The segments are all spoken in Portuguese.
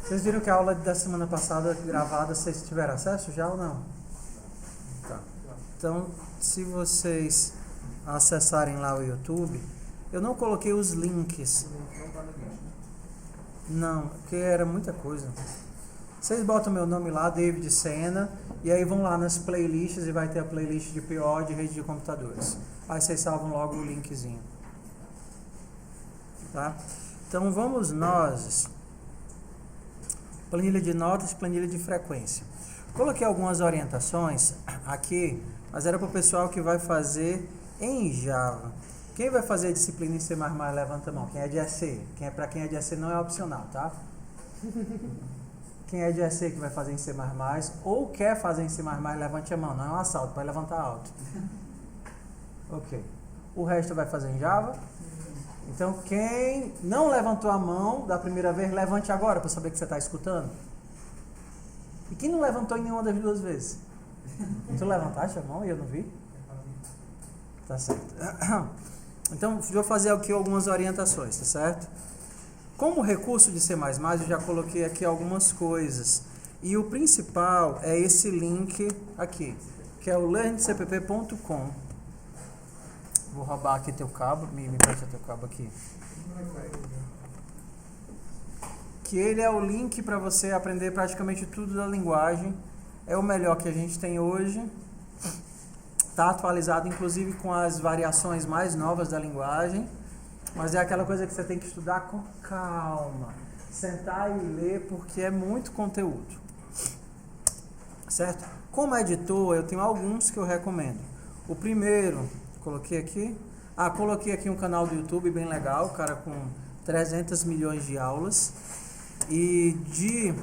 Vocês viram que a aula da semana passada gravada, vocês tiveram acesso já ou não? Tá. Então, se vocês acessarem lá o YouTube, eu não coloquei os links. Não, porque era muita coisa. Vocês botam meu nome lá, David Sena, e aí vão lá nas playlists e vai ter a playlist de PO de rede de computadores. Aí vocês salvam logo o linkzinho. Tá? Então vamos nós. Planilha de notas, planilha de frequência. Coloquei algumas orientações aqui, mas era para o pessoal que vai fazer em Java. Quem vai fazer a disciplina em C++, levanta a mão. Quem é de EC? Para quem é de EC não é opcional, tá? Quem é de EC que vai fazer em C++ ou quer fazer em C++, levante a mão. Não é um assalto, vai levantar alto. Ok. O resto vai fazer em Java? Então, quem não levantou a mão da primeira vez, levante agora para saber que você está escutando. E quem não levantou em nenhuma das duas vezes? Tu levantaste a mão e eu não vi? Tá certo. Então, vou fazer aqui algumas orientações, tá certo? Como recurso de C++, eu já coloquei aqui algumas coisas. E o principal é esse link aqui, que é o learncpp.com. Vou roubar aqui teu cabo, me presta teu cabo aqui. Que ele é o link para você aprender praticamente tudo da linguagem. É o melhor que a gente tem hoje. Está atualizado inclusive com as variações mais novas da linguagem. Mas é aquela coisa que você tem que estudar com calma. Sentar e ler porque é muito conteúdo. Certo? Como editor, eu tenho alguns que eu recomendo. O primeiro... Coloquei aqui um canal do YouTube bem legal, cara, com 300 milhões de aulas. E de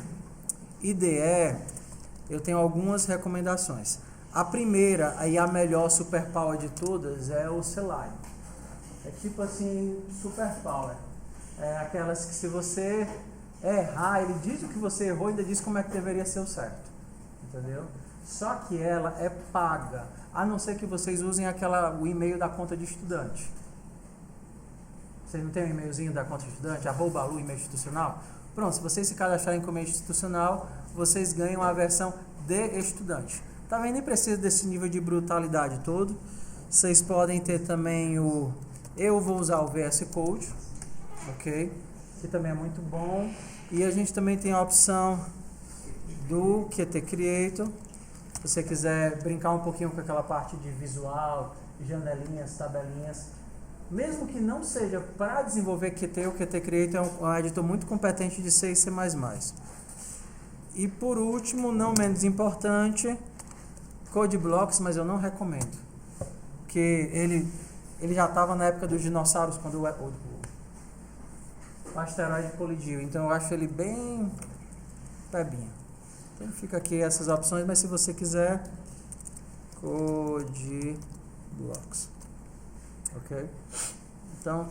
IDE, eu tenho algumas recomendações. A primeira, e a melhor super power de todas, é o Selenium. É tipo assim, super power. É aquelas que se você errar, ele diz o que você errou e ainda diz como é que deveria ser o certo. Entendeu? Só que ela é paga, a não ser que vocês usem o e-mail da conta de estudante. Vocês não tem um e-mailzinho da conta de estudante? @lu, e-mail institucional? Pronto, se vocês se cadastrarem como e-mail institucional, vocês ganham a versão de estudante. Tá vendo? Nem precisa desse nível de brutalidade todo. Vocês podem ter também eu vou usar o VS Code, ok? Que também é muito bom. E a gente também tem a opção do Qt Creator. Se você quiser brincar um pouquinho com aquela parte de visual, janelinhas, tabelinhas, mesmo que não seja para desenvolver Qt, o Qt Creator é um editor muito competente de C e C++. E por último, não menos importante, CodeBlocks, mas eu não recomendo. Porque ele já estava na época dos dinossauros, quando o asteroide colidiu. Então eu acho ele bem pebinho. Então fica aqui essas opções, mas se você quiser, CodeBlocks. Ok? Então,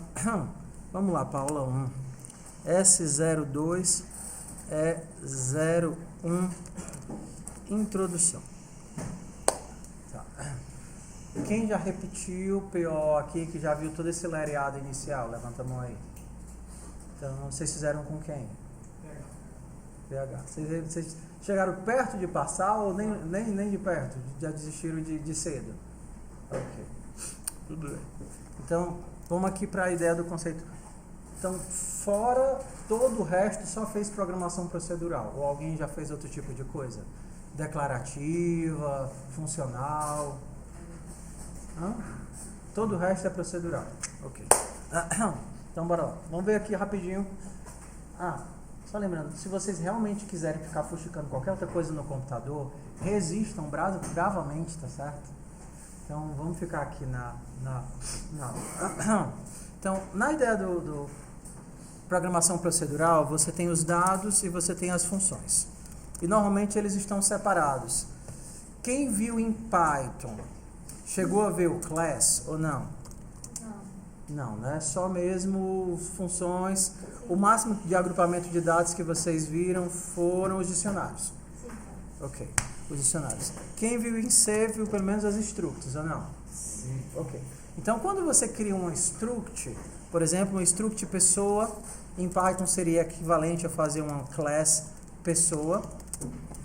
vamos lá para a aula 1. S02 é 01 Introdução. Tá. Quem já repetiu o PO aqui, que já viu todo esse lereado inicial? Levanta a mão aí. Então, vocês fizeram com quem? PH. Vocês chegaram perto de passar ou nem de perto? Já desistiram de cedo? Ok. Tudo bem. Então, vamos aqui para a ideia do conceito. Então, fora todo o resto, só fez programação procedural. Ou alguém já fez outro tipo de coisa? Declarativa, funcional. Todo o resto é procedural. Ok. Então, bora lá. Vamos ver aqui rapidinho. Só lembrando, se vocês realmente quiserem ficar fuxicando qualquer outra coisa no computador, resistam bravamente, tá certo? Então, vamos ficar aqui Então, na ideia do programação procedural, você tem os dados e você tem as funções. E normalmente eles estão separados. Quem viu em Python, chegou a ver o class ou não? Não, né? Só mesmo funções. O máximo de agrupamento de dados que vocês viram foram os dicionários. Sim. Ok, os dicionários. Quem viu em C viu pelo menos as structs, ou não? Sim. Ok. Então, quando você cria um struct, Por exemplo, um struct pessoa em Python seria equivalente a fazer uma class pessoa.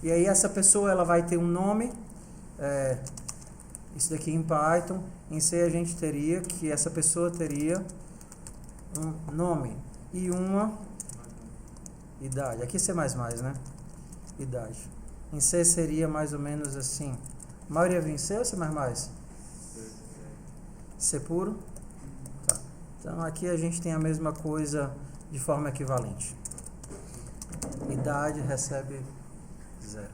E aí essa pessoa ela vai ter um nome, isso daqui em Python. Em C a gente teria que essa pessoa teria um nome e uma idade. Aqui C++, né? Idade. Em C seria mais ou menos assim. A maioria vem em C ou C++? C puro? Tá. Então aqui a gente tem a mesma coisa de forma equivalente. Idade recebe 0.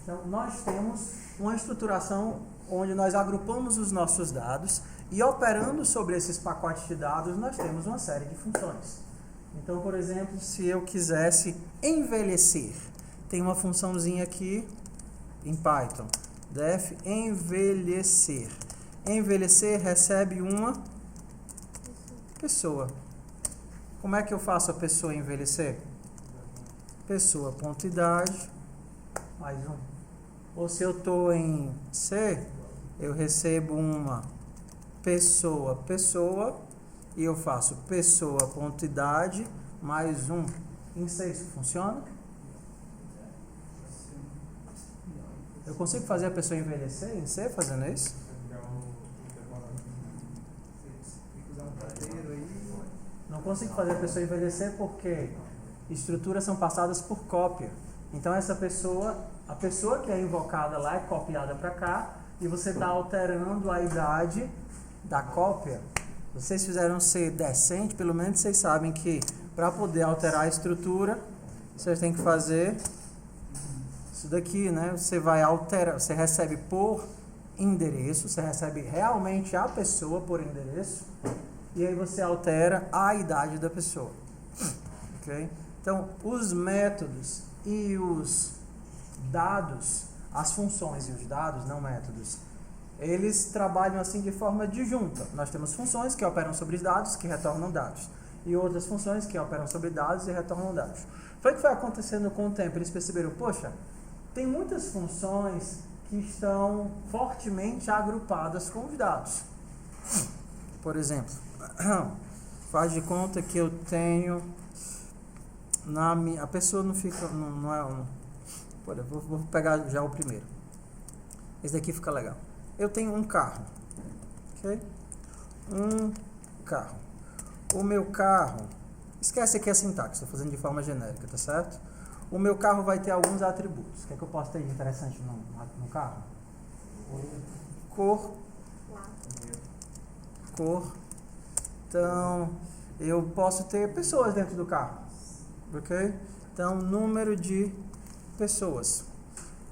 Então nós temos uma estruturação onde nós agrupamos os nossos dados e operando sobre esses pacotes de dados nós temos uma série de funções. Então, por exemplo, se eu quisesse envelhecer, tem uma funçãozinha aqui em Python, def envelhecer. Envelhecer recebe uma pessoa. Como é que eu faço a pessoa envelhecer? Pessoa.idade mais um. Ou se eu estou em C, eu recebo uma pessoa e eu faço pessoa.idade mais um. Em C isso funciona? Eu consigo fazer a pessoa envelhecer em C fazendo isso? Não consigo fazer a pessoa envelhecer porque estruturas são passadas por cópia. Então essa pessoa, a pessoa que é invocada lá é copiada para cá e você está alterando a idade da cópia. Vocês fizeram ser decente, pelo menos vocês sabem que para poder alterar a estrutura, vocês têm que fazer isso daqui, né? Você vai alterar, você recebe por endereço, você recebe realmente a pessoa por endereço e aí você altera a idade da pessoa. Ok? Então, os métodos e os dados, as funções e os dados, não métodos, eles trabalham assim de forma disjunta. Nós temos funções que operam sobre dados, que retornam dados, e outras funções que operam sobre dados e retornam dados. Foi o que foi acontecendo com o tempo. Eles perceberam, poxa, tem muitas funções que estão fortemente agrupadas com os dados. Por exemplo, faz de conta que eu tenho a pessoa não fica, não é um. Vou pegar já o primeiro. Esse daqui fica legal. Eu tenho um carro, ok? Um carro. O meu carro, esquece aqui a sintaxe, estou fazendo de forma genérica, tá certo? O meu carro vai ter alguns atributos. O que é que eu posso ter de interessante no carro? Cor. Então, eu posso ter pessoas dentro do carro, ok? Então, número de pessoas.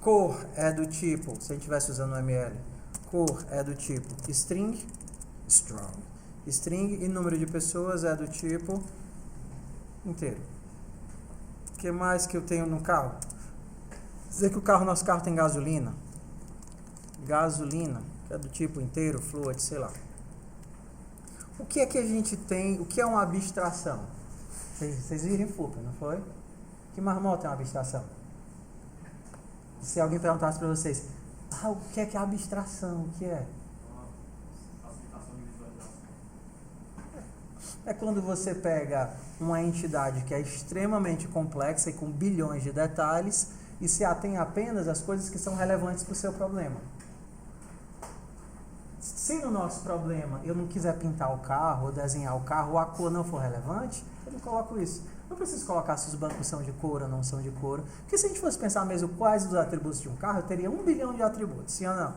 Cor é do tipo, se a gente estivesse usando o ML, cor é do tipo string, strong. String e número de pessoas é do tipo inteiro. O que mais que eu tenho no carro? Dizer que nosso carro tem gasolina. Gasolina, que é do tipo inteiro, fluid, sei lá. O que é que a gente tem, o que é uma abstração? Vocês viram em FUPA, não foi? Que marmota é uma abstração? Se alguém perguntasse para vocês, o que é abstração? O que é? É quando você pega uma entidade que é extremamente complexa e com bilhões de detalhes e se atém apenas às coisas que são relevantes para o seu problema. Se no nosso problema eu não quiser pintar o carro ou desenhar o carro ou a cor não for relevante, eu não coloco isso. Não preciso colocar se os bancos são de couro ou não são de couro. Porque se a gente fosse pensar mesmo quais os atributos de um carro, eu teria 1 bilhão de atributos, sim ou não?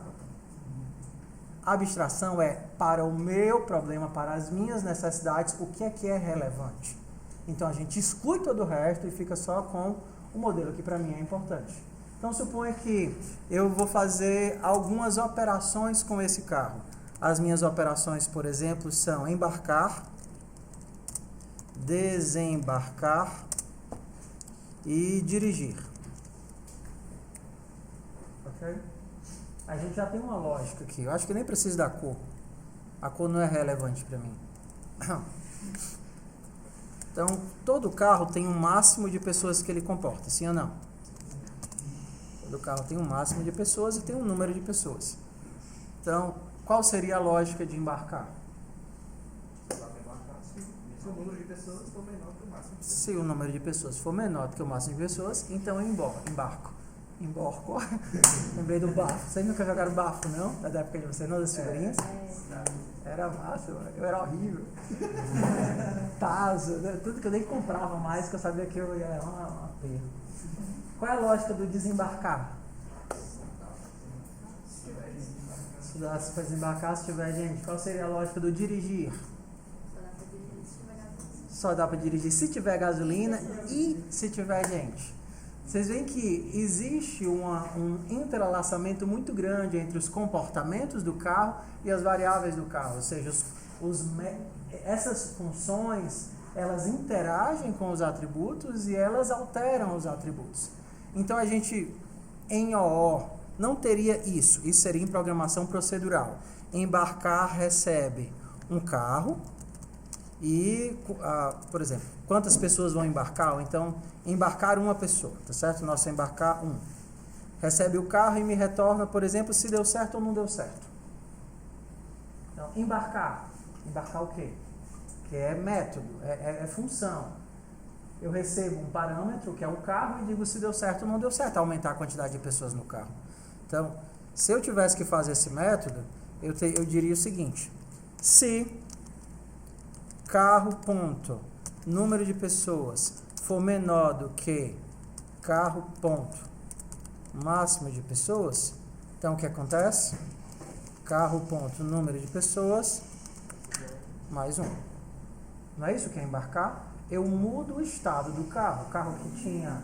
A abstração é para o meu problema, para as minhas necessidades, o que é relevante. Então a gente exclui todo o resto e fica só com o modelo que para mim é importante. Então suponha que eu vou fazer algumas operações com esse carro. As minhas operações, por exemplo, são embarcar, desembarcar e dirigir. Ok? A gente já tem uma lógica aqui. Eu acho que nem preciso da cor. A cor não é relevante para mim. Então, todo carro tem um máximo de pessoas que ele comporta, sim ou não? Todo carro tem um máximo de pessoas e tem um número de pessoas. Então, qual seria a lógica de embarcar? Se o número de pessoas for menor que o máximo de pessoas. Se o número de pessoas for menor do que o máximo de pessoas, então eu embarco. Emborco. Lembrei do bafo. Vocês nunca jogaram bafo, não? Da época de vocês, não? Das figurinhas? Era massa, eu era horrível. Tazo, tudo que eu nem comprava mais, que eu sabia que eu ia levar uma perda. Qual é a lógica do desembarcar? Se for desembarcar, se tiver gente. Qual seria a lógica do dirigir? Só dá para dirigir se tiver gasolina e se tiver gente. Vocês veem que existe um entrelaçamento muito grande entre os comportamentos do carro e as variáveis do carro. Ou seja, essas funções, elas interagem com os atributos e elas alteram os atributos. Então, a gente, em OO, não teria isso. Isso seria em programação procedural. Embarcar recebe um carro e, por exemplo, quantas pessoas vão embarcar? Ou então, embarcar uma pessoa, tá certo? Nosso embarcar um. Recebe o carro e me retorna, por exemplo, se deu certo ou não deu certo. Então, embarcar. Embarcar o quê? Que é método, é função. Eu recebo um parâmetro, que é o carro, e digo se deu certo ou não deu certo, aumentar a quantidade de pessoas no carro. Então, se eu tivesse que fazer esse método, eu diria o seguinte: se carro ponto número de pessoas for menor do que carro ponto máximo de pessoas, então o que acontece? Carro ponto número de pessoas mais 1. Não é isso que é embarcar? Eu mudo o estado do carro. O carro que tinha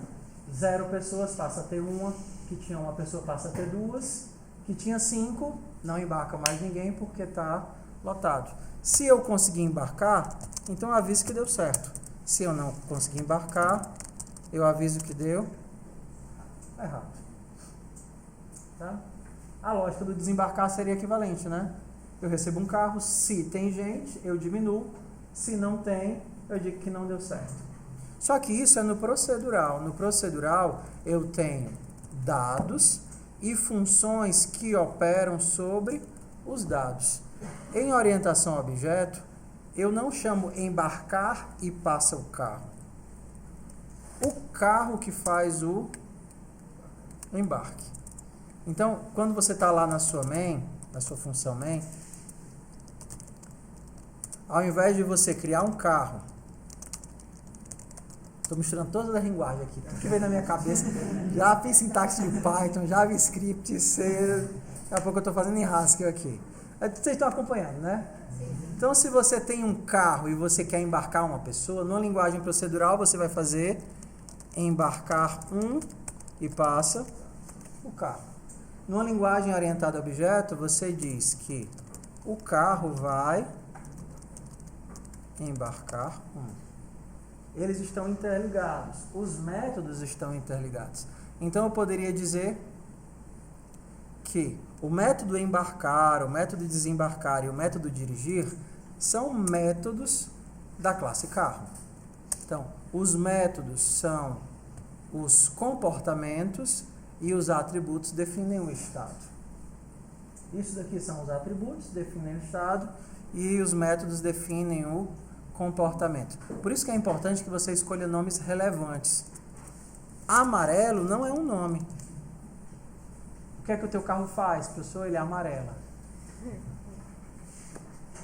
0 pessoas passa a ter 1, que tinha 1 pessoa passa a ter 2, que tinha 5, não embarca mais ninguém porque está lotado. Se eu conseguir embarcar, então eu aviso que deu certo. Se eu não conseguir embarcar, eu aviso que deu errado. Tá? A lógica do desembarcar seria equivalente, né? Eu recebo um carro, se tem gente, eu diminuo. Se não tem, eu digo que não deu certo. Só que isso é no procedural. No procedural, eu tenho dados e funções que operam sobre os dados. Em orientação a objeto, eu não chamo embarcar e passa o carro. O carro que faz o embarque. Então, quando você está lá na sua main, na sua função main, ao invés de você criar um carro, estou misturando toda a linguagem aqui, tudo que vem na minha cabeça, já fiz sintaxe de Python, JavaScript, C, daqui a pouco eu estou fazendo em Haskell aqui. Vocês estão acompanhando, né? Então, se você tem um carro e você quer embarcar uma pessoa, numa linguagem procedural você vai fazer embarcar um e passa o carro. Numa linguagem orientada a objeto, você diz que o carro vai embarcar um. Eles estão interligados, os métodos estão interligados. Então eu poderia dizer que o método embarcar, o método desembarcar e o método dirigir são métodos da classe carro. Então, os métodos são os comportamentos e os atributos definem o estado. Isso daqui são os atributos, definem o estado, e os métodos definem o comportamento. Por isso que é importante que você escolha nomes relevantes. Amarelo não é um nome. O que é que o teu carro faz, professor? Ele é amarela.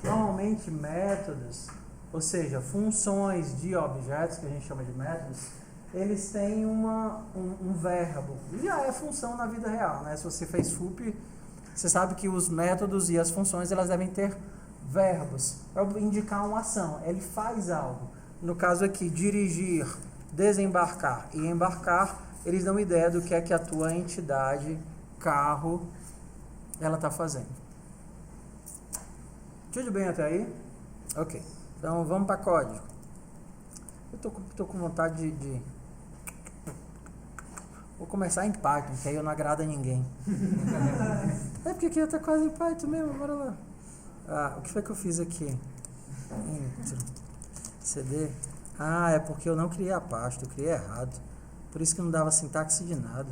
Normalmente métodos, ou seja, funções de objetos, que a gente chama de métodos, eles têm um verbo. Já é função na vida real, né? Se você fez FUP, você sabe que os métodos e as funções elas devem ter verbos para indicar uma ação. Ele faz algo. No caso aqui, dirigir, desembarcar e embarcar, eles dão ideia do que é que a tua entidade, carro, ela está fazendo. Tudo bem até aí? Ok. Então vamos para código. Eu tô com vontade de... Vou começar em Python, que aí eu não agrado a ninguém. É porque aqui eu tô quase em Python mesmo, bora lá. O que foi que eu fiz aqui? Intro. CD. É porque eu não criei a pasta, eu criei errado. Por isso que não dava sintaxe de nada.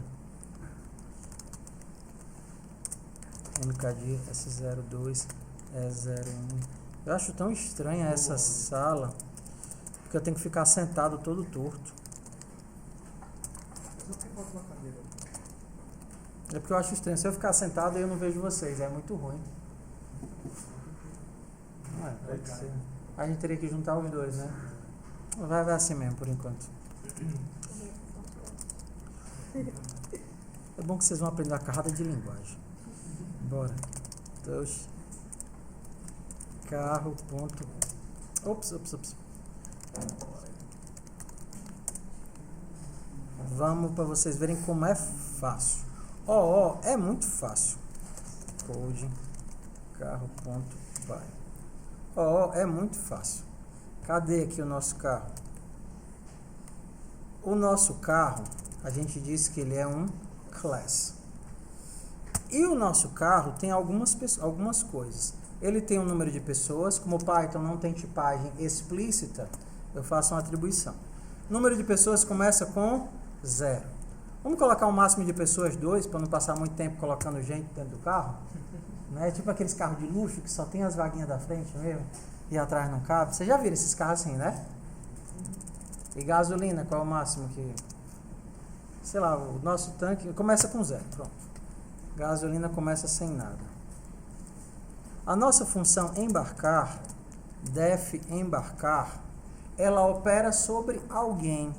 MKD S02 E01. Eu acho tão estranha essa sala. porque eu tenho que ficar sentado todo torto. É porque eu acho estranho. Se eu ficar sentado, eu não vejo vocês. É muito ruim. Não é, pode ser. A gente teria que juntar os dois, né? Vai assim mesmo, por enquanto. É bom que vocês vão aprender a carrada de linguagem. Bora. Dois. Carro, ponto. Ops. Vamos para vocês verem como é fácil. É muito fácil. Code, carro, ponto, vai. É muito fácil. Cadê aqui o nosso carro? O nosso carro, a gente disse que ele é um class. E o nosso carro tem algumas coisas. Ele tem um número de pessoas. Como o Python não tem tipagem explícita, eu faço uma atribuição. Número de pessoas começa com 0. Vamos colocar um máximo de pessoas 2, para não passar muito tempo colocando gente dentro do carro. Né? Tipo aqueles carros de luxo que só tem as vaguinhas da frente mesmo e atrás não cabe. Você já viram esses carros assim, né? E gasolina, qual é o máximo que... Sei lá, o nosso tanque começa com 0, pronto. Gasolina começa sem nada. A nossa função embarcar, def embarcar, ela opera sobre alguém.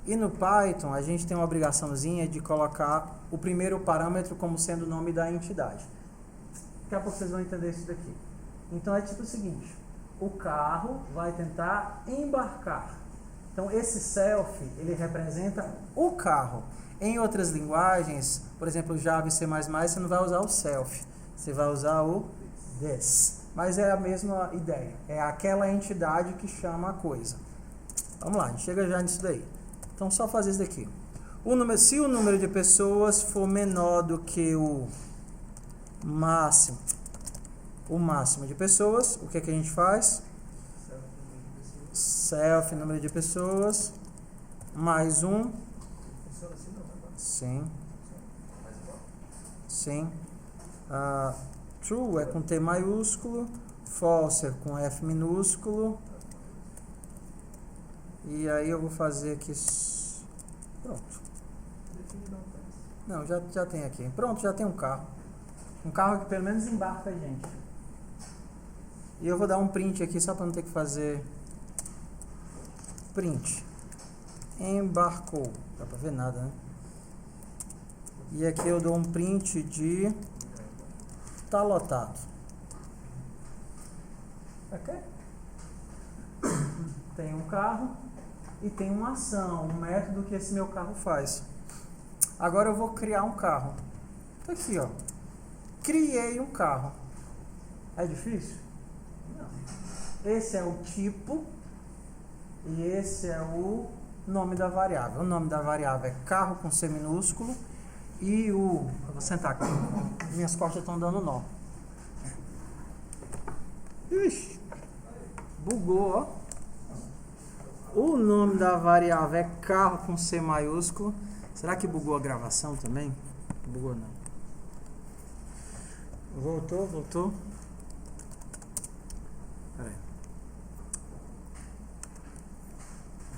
E no Python a gente tem uma obrigaçãozinha de colocar o primeiro parâmetro como sendo o nome da entidade. Daqui a pouco vocês vão entender isso daqui. Então é tipo o seguinte, o carro vai tentar embarcar. Então esse self, ele representa o carro. Em outras linguagens, por exemplo, Java e C++, você não vai usar o self, você vai usar o this. Mas é a mesma ideia, é aquela entidade que chama a coisa. Vamos lá, a gente chega já nisso daí. Então só fazer isso daqui. Se o número de pessoas for menor do que o máximo de pessoas, o que é que a gente faz? Self, número de pessoas, mais um. Sim. True é com T maiúsculo, false é com F minúsculo. E aí eu vou fazer aqui. Pronto. Não, já tem aqui. Pronto, já tem um carro. Um carro que pelo menos embarca a gente. E eu vou dar um print aqui só para não ter que fazer. Print. Embarcou. Dá para ver nada, né? E aqui eu dou um print de tá lotado. Ok? Tem um carro e tem uma ação, um método que esse meu carro faz. Agora eu vou criar um carro. Tá aqui, ó. Criei um carro. É difícil? Não. Esse é o tipo e esse é o nome da variável. O nome da variável é carro com C minúsculo e eu vou sentar aqui. Minhas costas estão dando nó. Ixi, bugou, ó. O nome da variável é carro com C maiúsculo. Será que bugou a gravação também? Bugou não. Voltou. Peraí.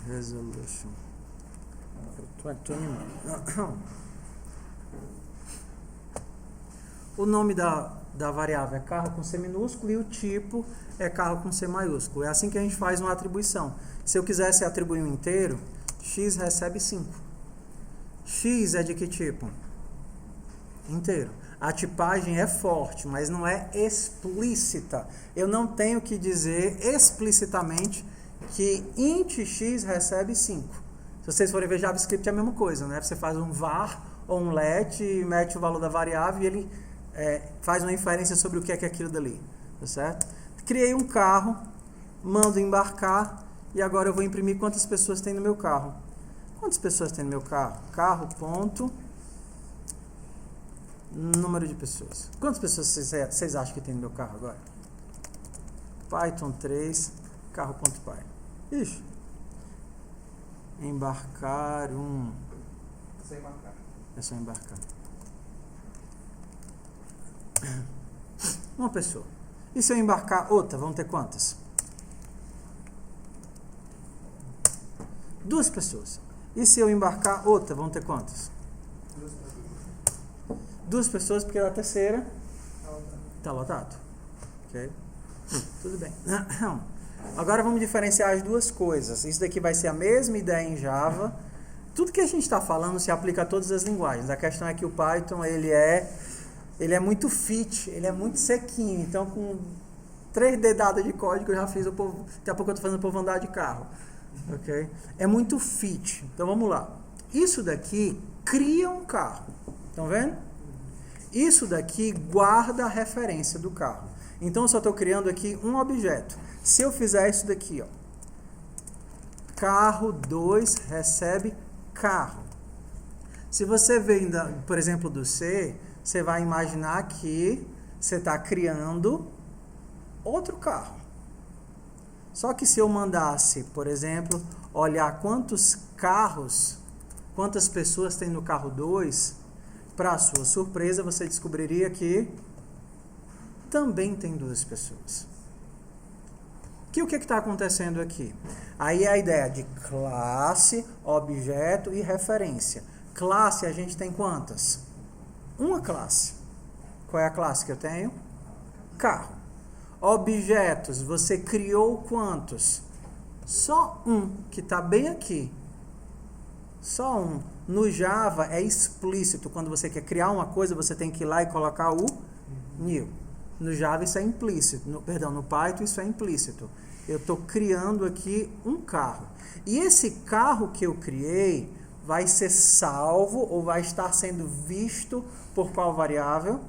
Resolution. Eu tô animado. O nome da variável é carro com C minúsculo e o tipo é carro com C maiúsculo. É assim que a gente faz uma atribuição. Se eu quisesse atribuir um inteiro, x recebe 5. X é de que tipo? Inteiro. A tipagem é forte, mas não é explícita. Eu não tenho que dizer explicitamente que int x recebe 5. Se vocês forem ver JavaScript é a mesma coisa, né? Você faz um var ou um let e mete o valor da variável e ele faz uma inferência sobre o que é aquilo dali. Tá certo? Criei um carro, mando embarcar e agora eu vou imprimir quantas pessoas tem no meu carro. Quantas pessoas tem no meu carro? Carro, ponto, número de pessoas. Quantas pessoas vocês acham que tem no meu carro agora? Python 3, carro.py. Ixi. Embarcar um. É só embarcar. Uma pessoa. E se eu embarcar outra, vão ter quantas? 2 pessoas. E se eu embarcar outra, vão ter quantas? 2 pessoas, porque a terceira está lotado. Ok? Tudo bem. Agora vamos diferenciar as duas coisas. Isso daqui vai ser a mesma ideia em Java. Tudo que a gente está falando se aplica a todas as linguagens. A questão é que o Python ele é muito fit, ele é muito sequinho. Então, com 3 dedadas de código eu já fiz o povo. Daqui a pouco eu estou fazendo o povo andar de carro. Okay? É muito fit. Então vamos lá. Isso daqui cria um carro. Estão vendo? Isso daqui guarda a referência do carro. Então eu só estou criando aqui um objeto. Se eu fizer isso daqui, ó, carro 2 recebe carro. Se você vem, por exemplo, do C, você vai imaginar que você está criando outro carro. Só que se eu mandasse, por exemplo, olhar quantos carros, quantas pessoas tem no carro 2, para sua surpresa, você descobriria que também tem 2 pessoas. O que está acontecendo aqui? Aí é a ideia de classe, objeto e referência. Classe a gente tem quantas? Uma classe. Qual é a classe que eu tenho? Carro. Objetos, você criou quantos? Só um, que está bem aqui. Só um. No Java é explícito. Quando você quer criar uma coisa, você tem que ir lá e colocar o new. No Java isso é implícito. No Python isso é implícito. Eu estou criando aqui um carro. E esse carro que eu criei vai ser salvo ou vai estar sendo visto por qual variável?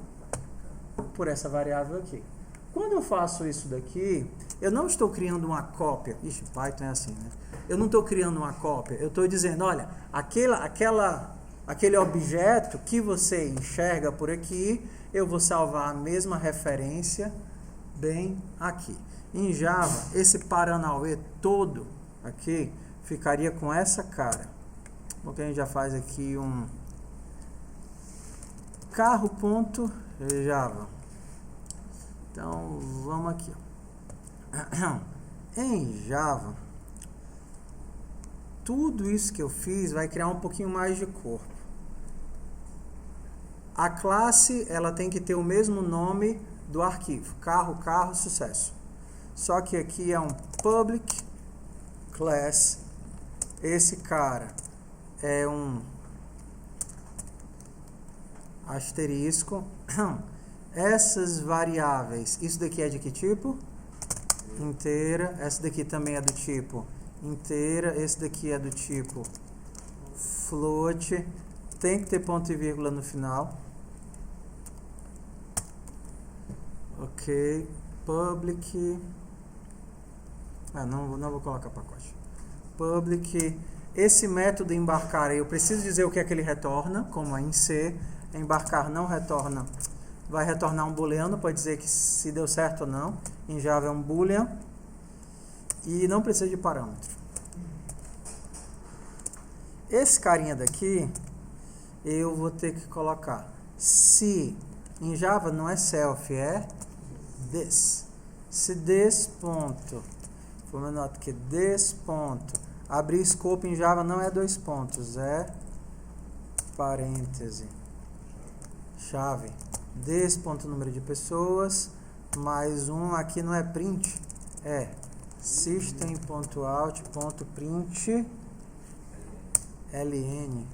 Por essa variável aqui. Quando eu faço isso daqui, eu não estou criando uma cópia. Ixi, Python é assim, né? Eu não estou criando uma cópia. Eu estou dizendo, olha, aquele objeto que você enxerga por aqui, eu vou salvar a mesma referência bem aqui. Em Java, esse Paranauê todo aqui ficaria com essa cara. Porque a gente já faz aqui um carro.java. Então, vamos aqui. Em Java, tudo isso que eu fiz vai criar um pouquinho mais de corpo. A classe, ela tem que ter o mesmo nome do arquivo. Carro, sucesso. Só que aqui é um public class. Esse cara é um asterisco. Essas variáveis, isso daqui é de que tipo? Inteira. Essa daqui também é do tipo inteira. Esse daqui é do tipo float. Tem que ter ponto e vírgula no final. Ok. Public. Não vou colocar pacote. Public. Esse método embarcar aí, eu preciso dizer o que é que ele retorna, como é em C. Embarcar não retorna. Vai retornar um booleano para dizer que se deu certo ou não. Em Java é um boolean. E não precisa de parâmetro. Esse carinha daqui, eu vou ter que colocar. Se em Java não é self, é this. Se this ponto, for menor do que this ponto, abrir escopo em Java não é 2 pontos, é parêntese. Chave. This ponto número de pessoas, mais um, aqui não é print, é system.out.print ln,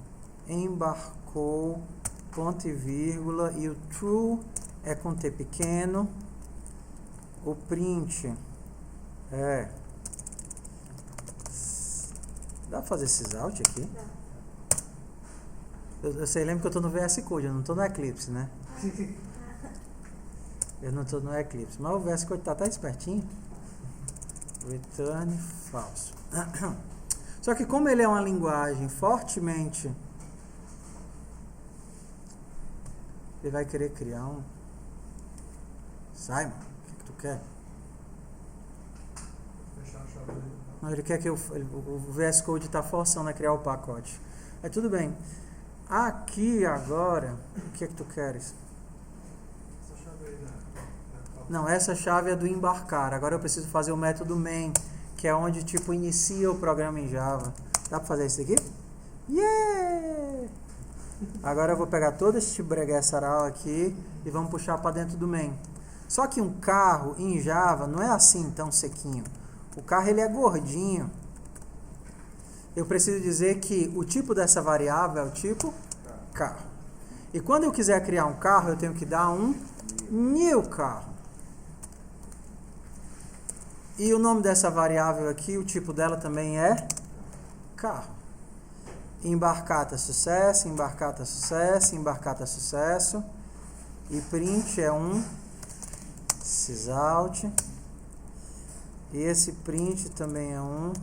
embarcou, ponto e vírgula, e o true é com T pequeno, o print é, dá pra fazer esses out aqui? Eu sei, lembra que eu tô no VS Code, eu não tô no Eclipse, né? Eu não estou no Eclipse, mas o VS Code tá espertinho. Return falso. Só que como ele é uma linguagem fortemente, ele vai querer criar um Simon, o que tu quer? Não, ele quer que o VS Code está forçando a criar o pacote. Aí tudo bem. Aqui agora, o que tu queres? Não, essa chave é do embarcar. Agora eu preciso fazer o método main, que é onde tipo inicia o programa em Java. Dá para fazer isso aqui? Yeah! Agora eu vou pegar todo este breguessaral aqui e vamos puxar para dentro do main. Só que um carro em Java não é assim tão sequinho. O carro ele é gordinho. Eu preciso dizer que o tipo dessa variável é o tipo carro. E quando eu quiser criar um carro, eu tenho que dar um new carro. E o nome dessa variável aqui, o tipo dela também é carro. Embarcata sucesso, embarcata sucesso, embarcata sucesso. E print é um sysout. E esse print também é um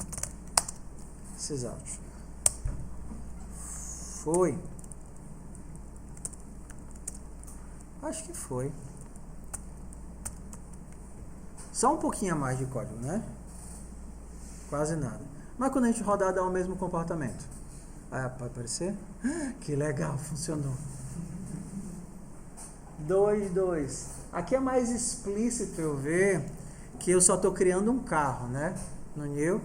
sysout. Foi. Acho que foi. Só um pouquinho a mais de código, né? Quase nada. Mas quando a gente rodar, dá o mesmo comportamento. Ah, pode aparecer? Que legal, funcionou. 2. Aqui é mais explícito eu ver que eu só estou criando um carro, né? No new,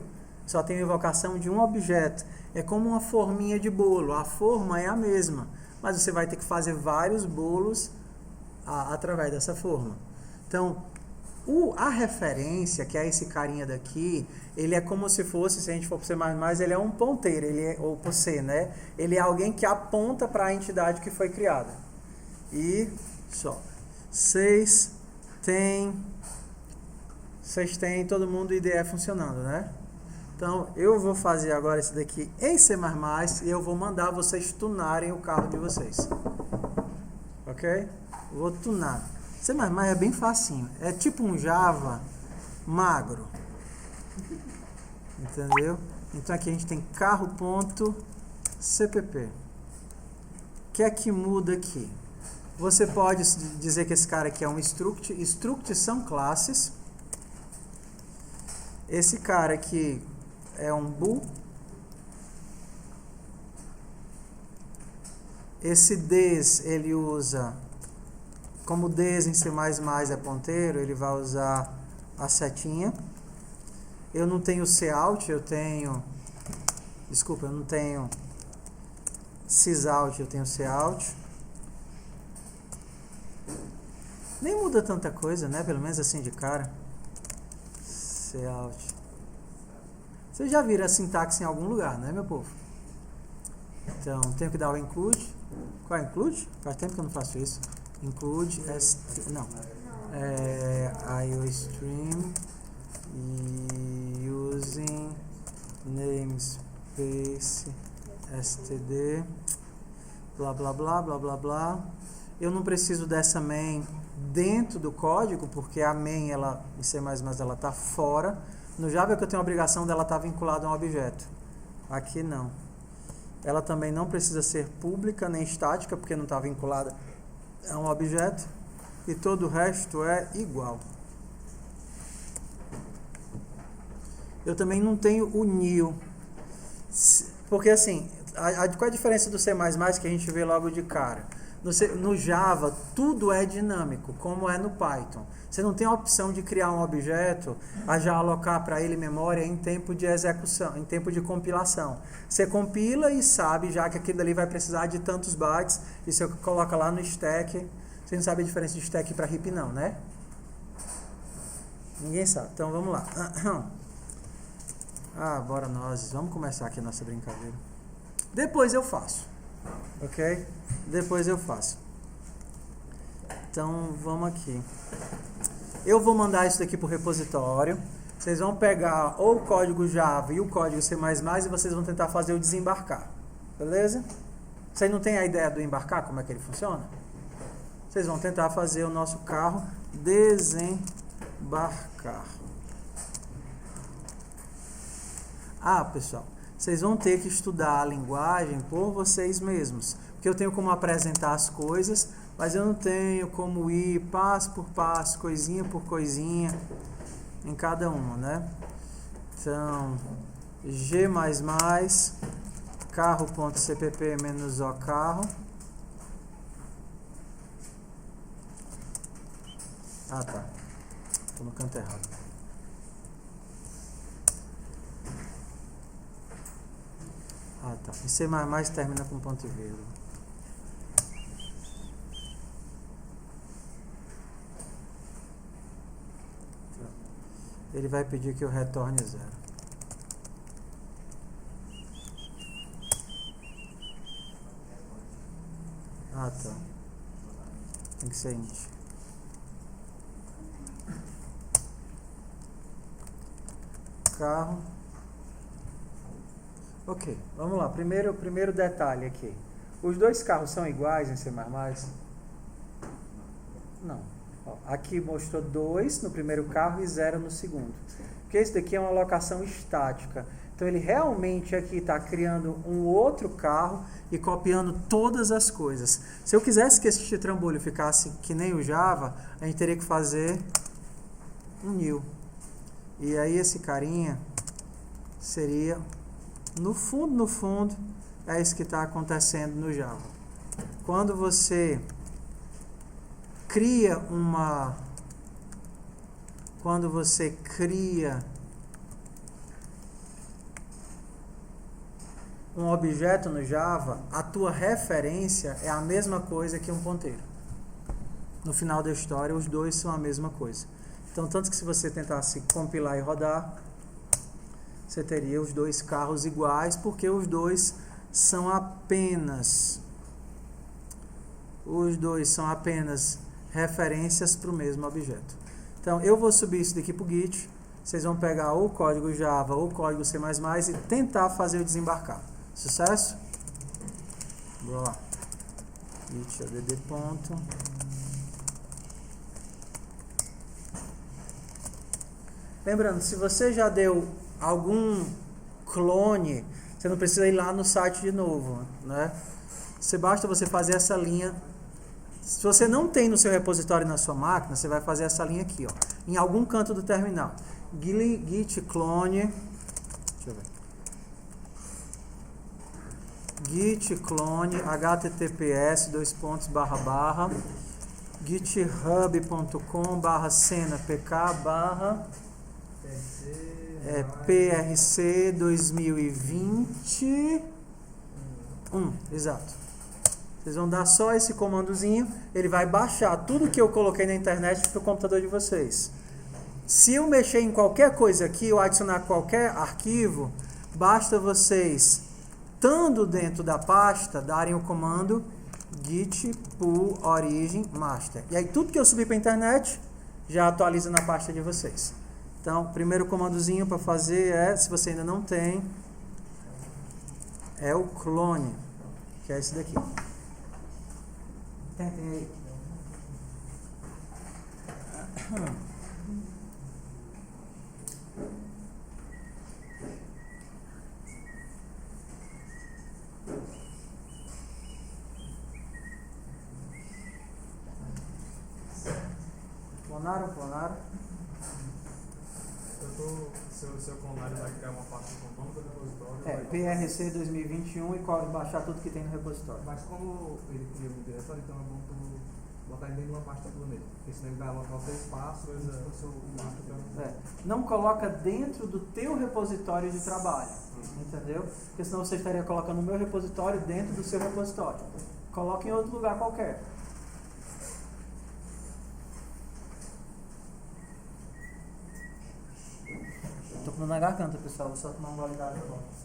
só tem invocação de um objeto. É como uma forminha de bolo. A forma é a mesma, mas você vai ter que fazer vários bolos através dessa forma. Então, a referência, que é esse carinha daqui, ele é como se fosse, se a gente for para C++, ele é um ponteiro, ou por C, né? Ele é alguém que aponta para a entidade que foi criada. E só. Vocês têm todo mundo IDE funcionando, né? Então, eu vou fazer agora isso daqui em C++ e eu vou mandar vocês tunarem o carro de vocês. Ok? Vou tunar. C++ é bem facinho. É tipo um Java magro. Entendeu? Então aqui a gente tem carro.cpp. O que é que muda aqui? Você pode dizer que esse cara aqui é um struct. Struct são classes. Esse cara aqui é um bool. Esse des ele usa... Como des em C++ é ponteiro, ele vai usar a setinha. Eu não tenho cout, eu tenho... Desculpa, eu não tenho sysout, eu tenho cout. Nem muda tanta coisa, né? Pelo menos assim de cara. Cout. Vocês já viram a sintaxe em algum lugar, né, meu povo? Então, tenho que dar o include. Qual é include? Faz tempo que eu não faço isso. Include IOStream using namespace std blá blá blá blá blá blá. Eu não preciso dessa main dentro do código, porque a main ela em C++ ela está fora. No Java é que eu tenho a obrigação dela estar vinculada a um objeto. Aqui não. Ela também não precisa ser pública nem estática, porque não está vinculada a um objeto. E todo o resto é igual. Eu também não tenho o new. Porque assim, qual é a diferença do C++ que a gente vê logo de cara? No Java, tudo é dinâmico, como é no Python. Você não tem a opção de criar um objeto, a já alocar para ele memória em tempo de execução, em tempo de compilação. Você compila e sabe já que aquilo ali vai precisar de tantos bytes, e você coloca lá no stack. Você não sabe a diferença de stack para heap não, né? Ninguém sabe. Então vamos lá. Bora nós. Vamos começar aqui a nossa brincadeira. Depois eu faço. Ok? Depois eu faço. Então vamos aqui. Eu vou mandar isso daqui para o repositório. Vocês vão pegar ou o código Java e o código C++ e vocês vão tentar fazer o desembarcar. Beleza? Vocês não têm a ideia do embarcar, como é que ele funciona? Vocês vão tentar fazer o nosso carro desembarcar. Pessoal, vocês vão ter que estudar a linguagem por vocês mesmos. Porque eu tenho como apresentar as coisas, mas eu não tenho como ir passo por passo, coisinha por coisinha, em cada uma, né? Então, G++, carro.cpp -o carro. Tá. Estou no canto errado. Ah, tá. Em C++ termina com ponto e vírgula. Ele vai pedir que eu retorne 0. Ah, tá. Tem que ser int. Carro. Ok, vamos lá. Primeiro detalhe aqui. Os dois carros são iguais em C++? Não. Ó, aqui mostrou 2 no primeiro carro e 0 no segundo. Porque esse daqui é uma alocação estática. Então ele realmente aqui está criando um outro carro e copiando todas as coisas. Se eu quisesse que esse trambolho ficasse que nem o Java, a gente teria que fazer um new. E aí esse carinha seria, no fundo, é isso que está acontecendo no Java. Quando você cria um objeto no Java, a tua referência é a mesma coisa que um ponteiro. No final da história, os dois são a mesma coisa. Então, tanto que se você tentasse compilar e rodar, você teria os dois carros iguais, porque os dois são apenas referências para o mesmo objeto. Então, eu vou subir isso daqui para o Git, vocês vão pegar o código Java ou o código C++ e tentar fazer o desembarcar. Sucesso? Bora lá. Git add ponto. Lembrando, se você já deu algum clone, você não precisa ir lá no site de novo, né? Basta você fazer essa linha. Se você não tem no seu repositório na sua máquina, você vai fazer essa linha aqui, ó, em algum canto do terminal. Git clone, deixa eu ver. Git clone https://github.com/cena/pk/prc 2021. Exato. Vocês vão dar só esse comandozinho, ele vai baixar tudo que eu coloquei na internet para o computador de vocês. Se eu mexer em qualquer coisa aqui, ou adicionar qualquer arquivo, basta vocês, estando dentro da pasta, darem o comando git pull origin master. E aí tudo que eu subir para a internet, já atualiza na pasta de vocês. Então, o primeiro comandozinho para fazer é, se você ainda não tem, é o clone, que é esse daqui. Tentem aí. Clonaram? Seu clonário vai criar uma pasta com o nome do repositório. PRC 2021 e baixar tudo que tem no repositório. Mas como ele cria um diretório, então é bom botar ele dentro de uma pasta planeta. Porque senão ele vai alocar o seu espaço e o seu master. Não coloca dentro do teu repositório de trabalho. Entendeu? Porque senão você estaria colocando o meu repositório dentro do seu repositório. Coloca em outro lugar qualquer. Tô com na garganta, pessoal. Vou só tomar um gole d'água agora.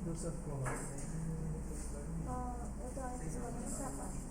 Deu certo com ela. Eu tô olhando essa parte.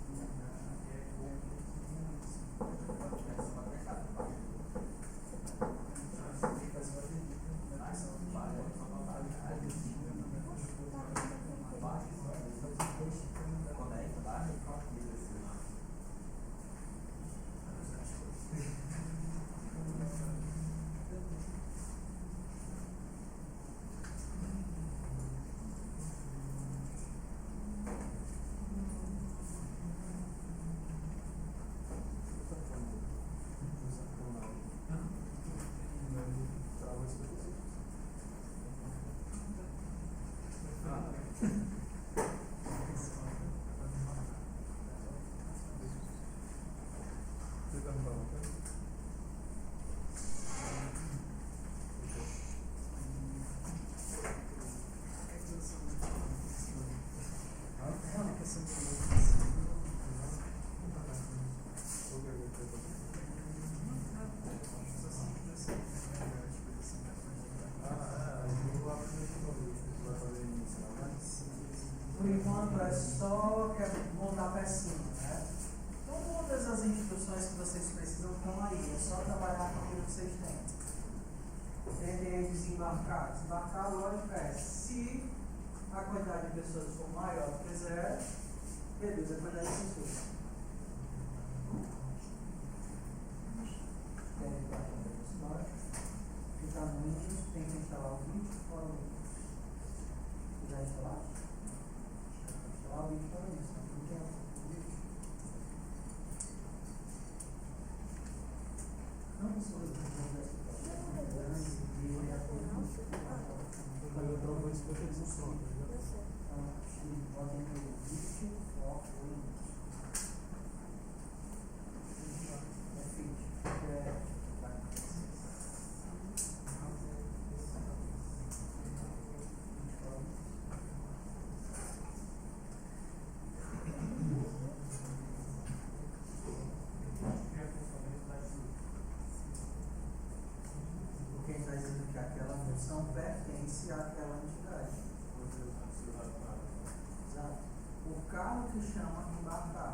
Por enquanto é só montar a pecinha, né? Então todas as instruções que vocês precisam estão aí, é só trabalhar com aquilo que vocês têm. Tentem desembarcar. Desembarcar, lógico, é se a quantidade de pessoas for maior do que zero, reduz a quantidade de pessoas. Clicar no Windows, tem que instalar o vídeo fora o Windows. Já instalar? Instalar o vídeo fora isso, não tem o vídeo. Não precisa de quem está dizendo que aquela função pertence àquela entidade. Exato. O carro que chama embarcar.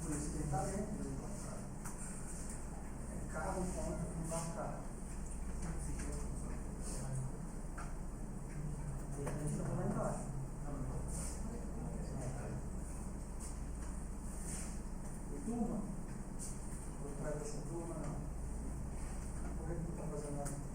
Por isso que ele está dentro do embarcar. É carro ponto embarcar. E a gente não vai embaixo. E turma? Vou trazer essa turma, não. Por que não está fazendo nada?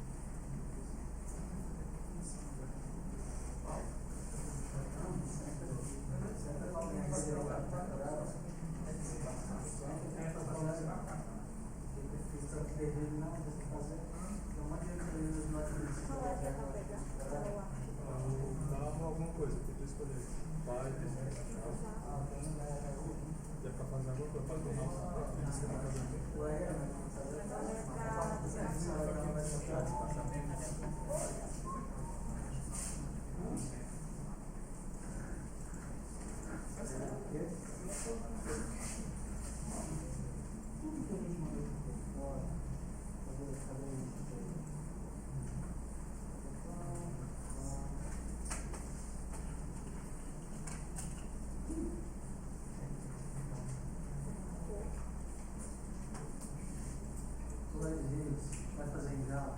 Alguma coisa, que tu escolher. Pai, já para fazer alguma coisa, pode Vai fazer em Java.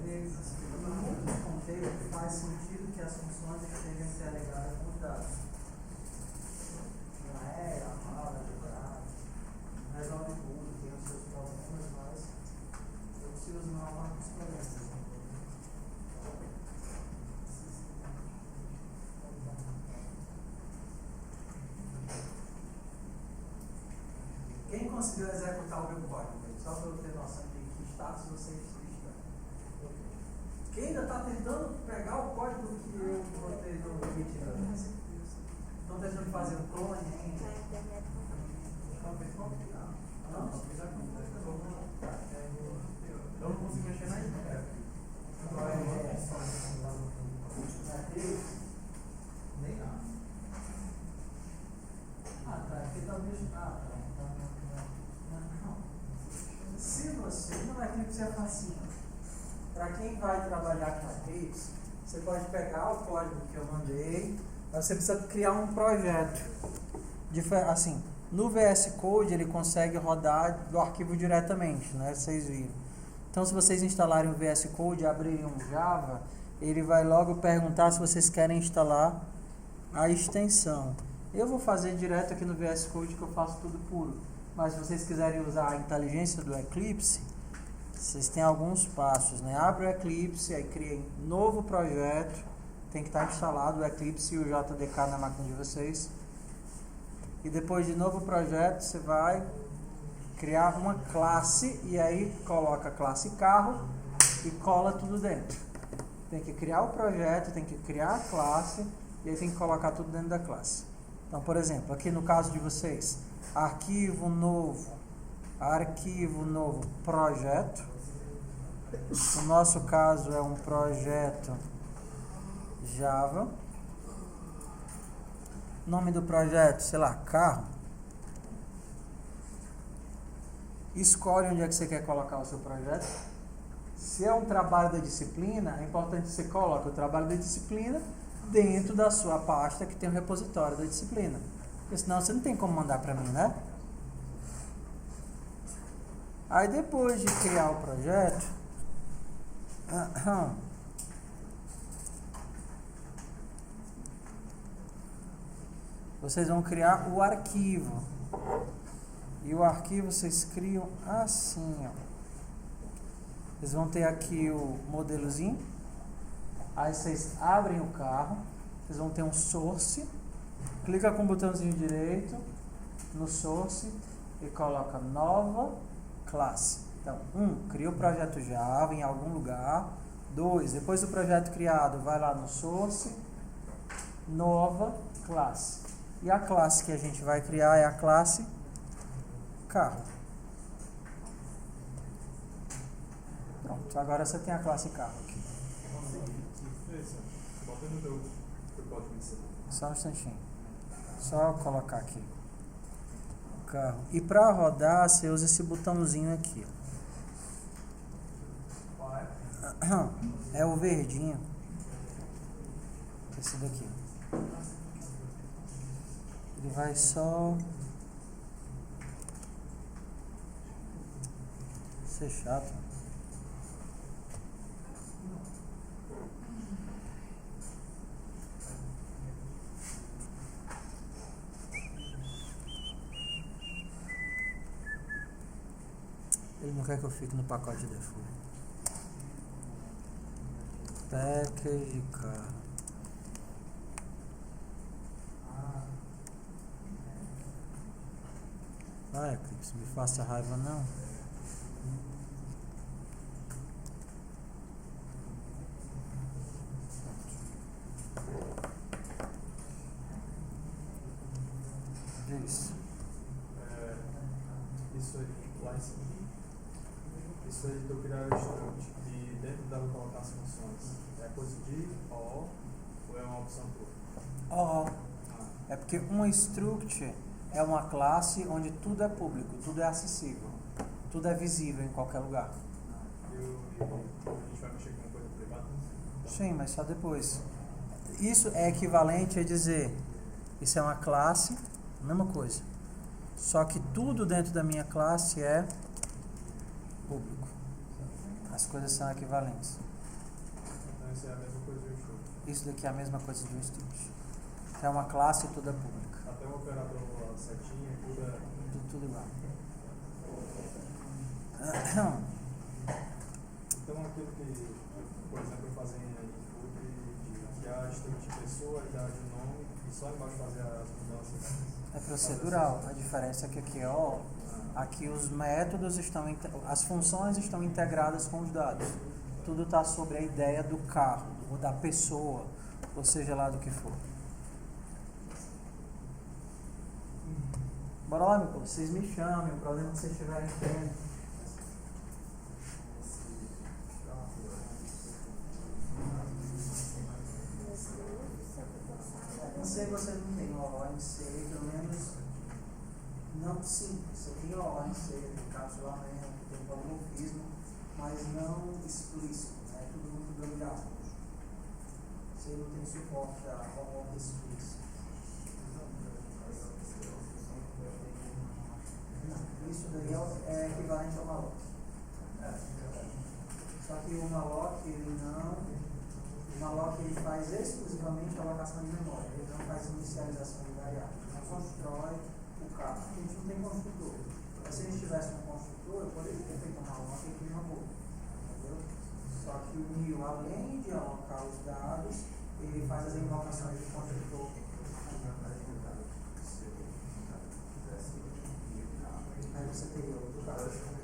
No mundo de contexto, faz sentido que as funções estejam interligadas com os dados. Não é a mala, resolve tudo, tem os seus problemas, mas eu preciso usar alguns problemas. Quem conseguiu executar o meu código? Só para eu ter noção de que status vocês estão. Quem ainda está tentando pegar o código que eu botei no GitHub? Estão tentando fazer um clone ainda? Não? Eu não consigo mexer na internet. Nem nada. Ah, tá. Aqui está mesmo. Ah, tá. Não. Se você não é Eclipse é facinho. Para quem vai trabalhar com Eclipse, você pode pegar o código que eu mandei, mas você precisa criar um projeto. Assim, no VS Code ele consegue rodar do arquivo diretamente, né? Vocês viram. Então, se vocês instalarem o VS Code e abrirem um Java, ele vai logo perguntar se vocês querem instalar a extensão. Eu vou fazer direto aqui no VS Code, que eu faço tudo puro. Mas se vocês quiserem usar a inteligência do Eclipse, vocês têm alguns passos, né? Abre o Eclipse, aí criem novo projeto, tem que estar instalado o Eclipse e o JDK na máquina de vocês. E depois de novo projeto, você vai criar uma classe e aí coloca a classe carro e cola tudo dentro. Tem que criar o projeto, tem que criar a classe e aí tem que colocar tudo dentro da classe. Então, por exemplo, aqui no caso de vocês, arquivo novo, projeto. No nosso caso é um projeto Java. Nome do projeto, sei lá, carro. Escolhe onde é que você quer colocar o seu projeto. Se é um trabalho da disciplina, é importante que você coloque o trabalho da disciplina dentro da sua pasta que tem o repositório da disciplina. Porque senão você não tem como mandar para mim, né? Aí depois de criar o projeto, vocês vão criar o arquivo. E o arquivo vocês criam assim, ó. Vocês vão ter aqui o modelozinho. Aí vocês abrem o carro. Vocês vão ter um source. Clica com o botãozinho direito no source e coloca nova classe. Então, 1, cria o projeto Java em algum lugar. 2, depois do projeto criado, vai lá no source, nova classe. E a classe que a gente vai criar é a classe carro. Pronto, agora você tem a classe carro aqui. Só um instantinho. Só colocar aqui. Carro. E para rodar, você usa esse botãozinho aqui. É o verdinho. Esse daqui. Ele vai só ser chato. Ele não quer que eu fique no pacote de default. Package, cara. Vai, Eclipse, me faça raiva não. Isso. Isso aí, lá em cima. Isso aí que eu criar o struct e dentro dela colocar as funções. É coisa de O ou é uma opção tua? O. É porque um struct é uma classe onde tudo é público, tudo é acessível, tudo é visível em qualquer lugar. A gente vai mexer com uma coisa privada? Sim, mas só depois. Isso é equivalente a dizer, isso é uma classe, mesma coisa. Só que tudo dentro da minha classe é público. As coisas são equivalentes. isso é a mesma coisa de um estudo. Isso daqui é a mesma coisa de um estúdio. Que é uma classe toda pública. Até o operador setinha, tudo é. Tudo igual. Então aquilo que, por exemplo, eu fazia em input de a estilo de pessoa, a idade, o nome, e só embaixo fazer as mudanças. É procedural. A diferença é que aqui, ó, aqui os métodos estão, as funções estão integradas com os dados. Tudo está sobre a ideia do carro, ou da pessoa, ou seja lá do que for. Bora lá, meu povo. Vocês me chamem, o problema é que vocês estiverem tendo. Não sei, vocês não têm ONC, pelo menos não sim, você tem ONC, tem capsulamento, tem polimorfismo, mas não explícito, né? Tudo muito dominado. Você não tem suporte a homologia explícita. Não, isso daí é equivalente ao malloc. Só que o malloc, ele não. O malloc ele faz exclusivamente a alocação de memória, ele não faz inicialização de variáveis, ele não constrói o carro. A gente não tem construtor. Mas se a gente tivesse um construtor, eu poderia ter feito um malloc aqui em uma boa. Entendeu? Só que o NIL, além de alocar os dados, ele faz as invocações do construtor. Aí você teria outro caso.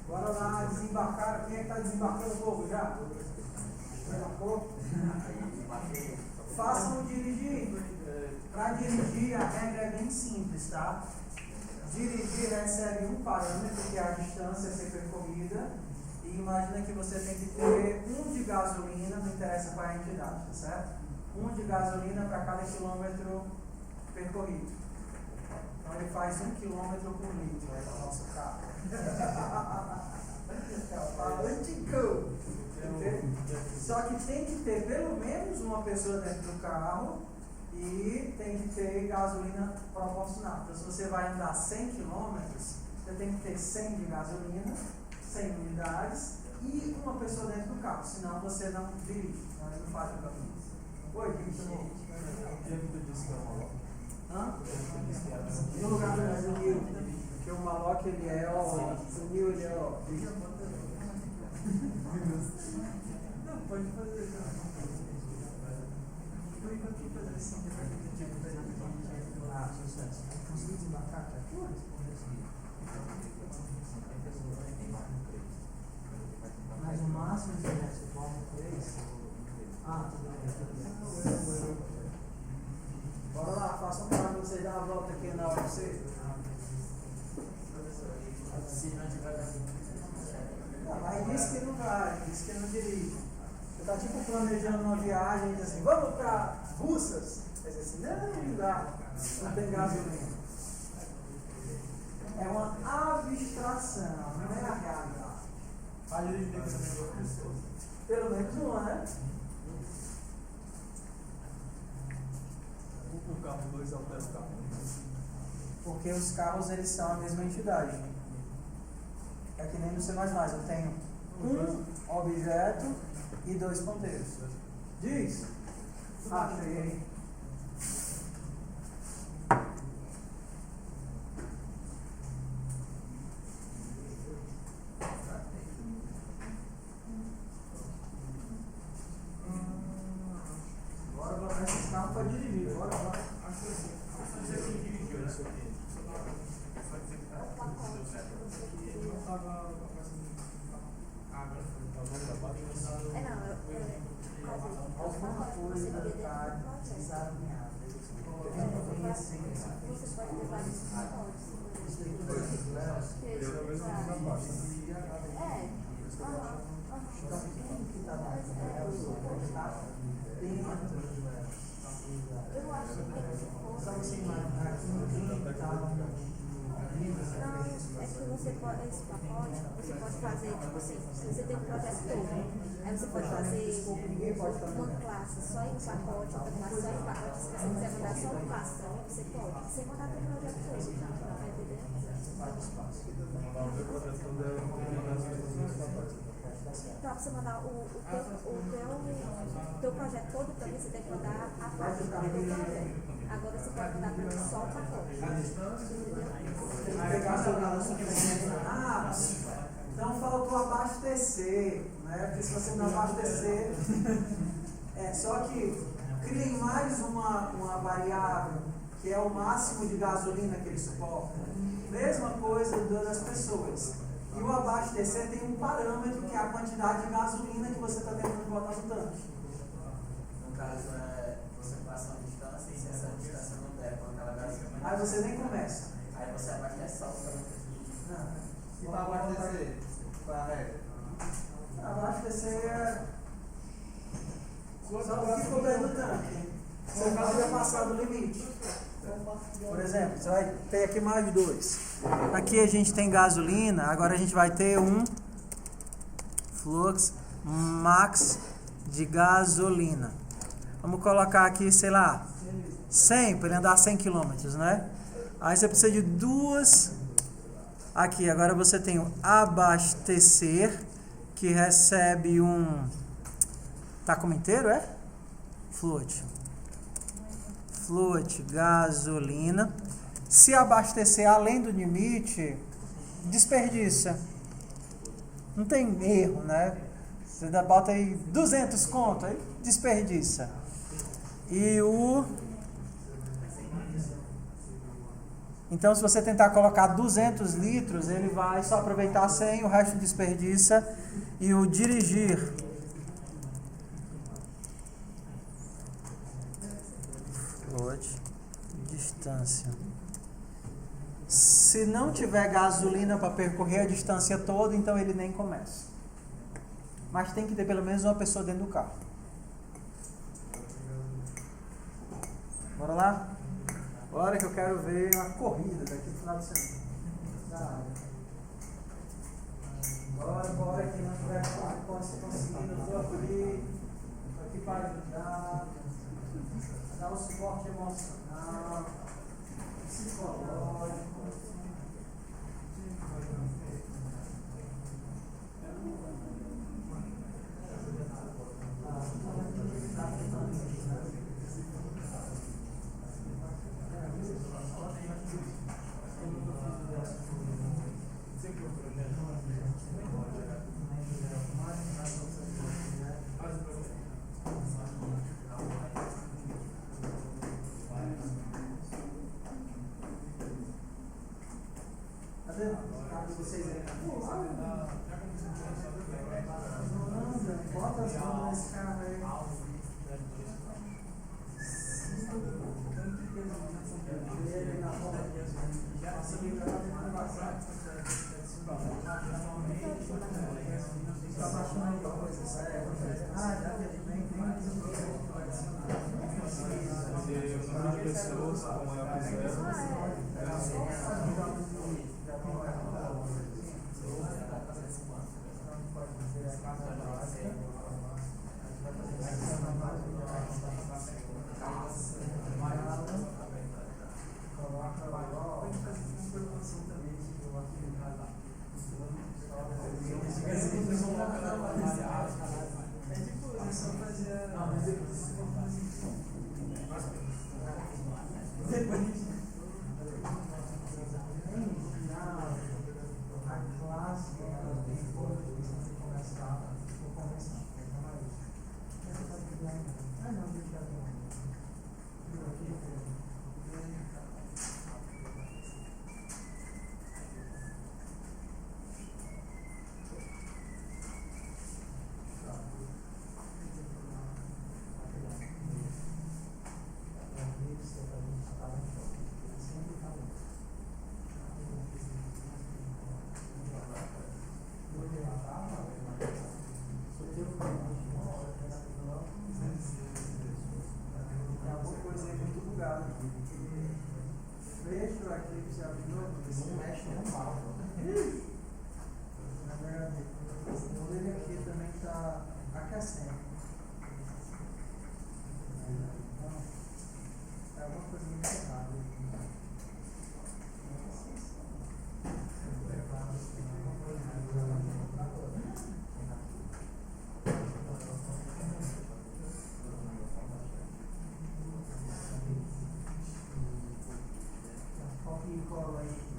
Bora lá desembarcar. Quem é que está desembarcando o povo já? Desembarcou? Façam dirigir. Para dirigir, a regra é bem simples, tá? Dirigir recebe um parâmetro, que é a distância a ser percorrida. E imagina que você tem que ter 1 de gasolina, não interessa qual é a entidade, tá certo? 1 de gasolina para cada quilômetro percorrido. Então ele faz 1 quilômetro por litro, aí é o nosso carro. Só que tem que ter pelo menos uma pessoa dentro do carro e tem que ter gasolina proporcional. Então se você vai andar 100 km, você tem que ter 100 de gasolina, 100 unidades e uma pessoa dentro do carro, senão você não dirige, senão ele não faz o caminho. Oi, que disse que é o malloc? Hã? No lugar do NIL, porque o malloc ele é o NIL ele é o. Não, pode fazer. Por enquanto eu vou fazer assim, sucesso. Consegui desembarcar aqui? Mas o máximo de suporte 3. Ah, tudo bem. Bora lá, façam para você dar a volta aqui na hora de você. Não, mas disse que não vai, disse que não dirige. Você está tipo planejando uma viagem e diz assim, vamos para Russas. Você diz assim, não dá, não tem gasolina. É uma abstração, não é a realidade. A dirigir tem que ser duas pessoas. Pelo menos uma, né? Um carro, 2 altera o carro. Porque os carros eles são a mesma entidade. É que nem no C++, eu tenho um objeto e 2 ponteiros. Diz. Achei. Agora vou botar esse carro para dirigir. Bora. Você que dirigiu isso aqui. Alguma coisa está desalinhada. Você pode levar isso para eu acho que tem que é que você pode, esse pacote, você pode fazer, tipo assim, você tem um projeto todo. Aí você pode fazer uma classe só em um pacote, outra classe só em um pacote. Se você quiser mandar só uma classe para mim, você pode. Você mandar para o projeto todo, tá entendendo? Para você mandar o teu projeto todo para mim, você tem que mandar a parte do teu projeto. Agora você pode mandar para mim só o pacote. Tem que pegar a jornada então faltou abastecer, né? Porque se você não abastecer. Só que criem mais uma variável, que é o máximo de gasolina que ele suporta. Mesma coisa das pessoas. E o abastecer tem um parâmetro, que é a quantidade de gasolina que você está tentando botar no tanque. No caso, você passa uma distância e se essa distância não der com aquela gasolina. Aí você nem começa. Aí você abastece só o tanque. E para abastecer? Qual é a regra? Abastecer é só o que couber no tanque. Você não vai passar do limite. Por exemplo, você vai ter aqui mais 2. Aqui a gente tem gasolina, agora a gente vai ter um fluxo max de gasolina. Vamos colocar aqui, sei lá, 100, para ele andar 100 km, né? Aí você precisa de 2. Aqui, agora você tem o abastecer, que recebe um... Tá como inteiro, é? Float, gasolina. Se abastecer além do limite, desperdiça. Não tem erro, né? Você bota aí 200 conto, aí desperdiça. E o... Então, se você tentar colocar 200 litros, ele vai só aproveitar 100, o resto desperdiça. E o dirigir... distância. Se não tiver gasolina para percorrer a distância toda, então ele nem começa. Mas tem que ter pelo menos uma pessoa dentro do carro. Bora lá? Bora que eu quero ver uma corrida daqui no final de semana. Bora que não tiver conseguindo, vou abrir aqui para ajudar. Dar um suporte emocional, psicológico. Vocês aí, bota as mãos nesse carro aí. Pessoas como eu vai ter que se abrir de novo. Não mexe nem um pau. O modelo aqui também está aquecendo. Então, é alguma coisa muito errada aqui. Copia e cola aí.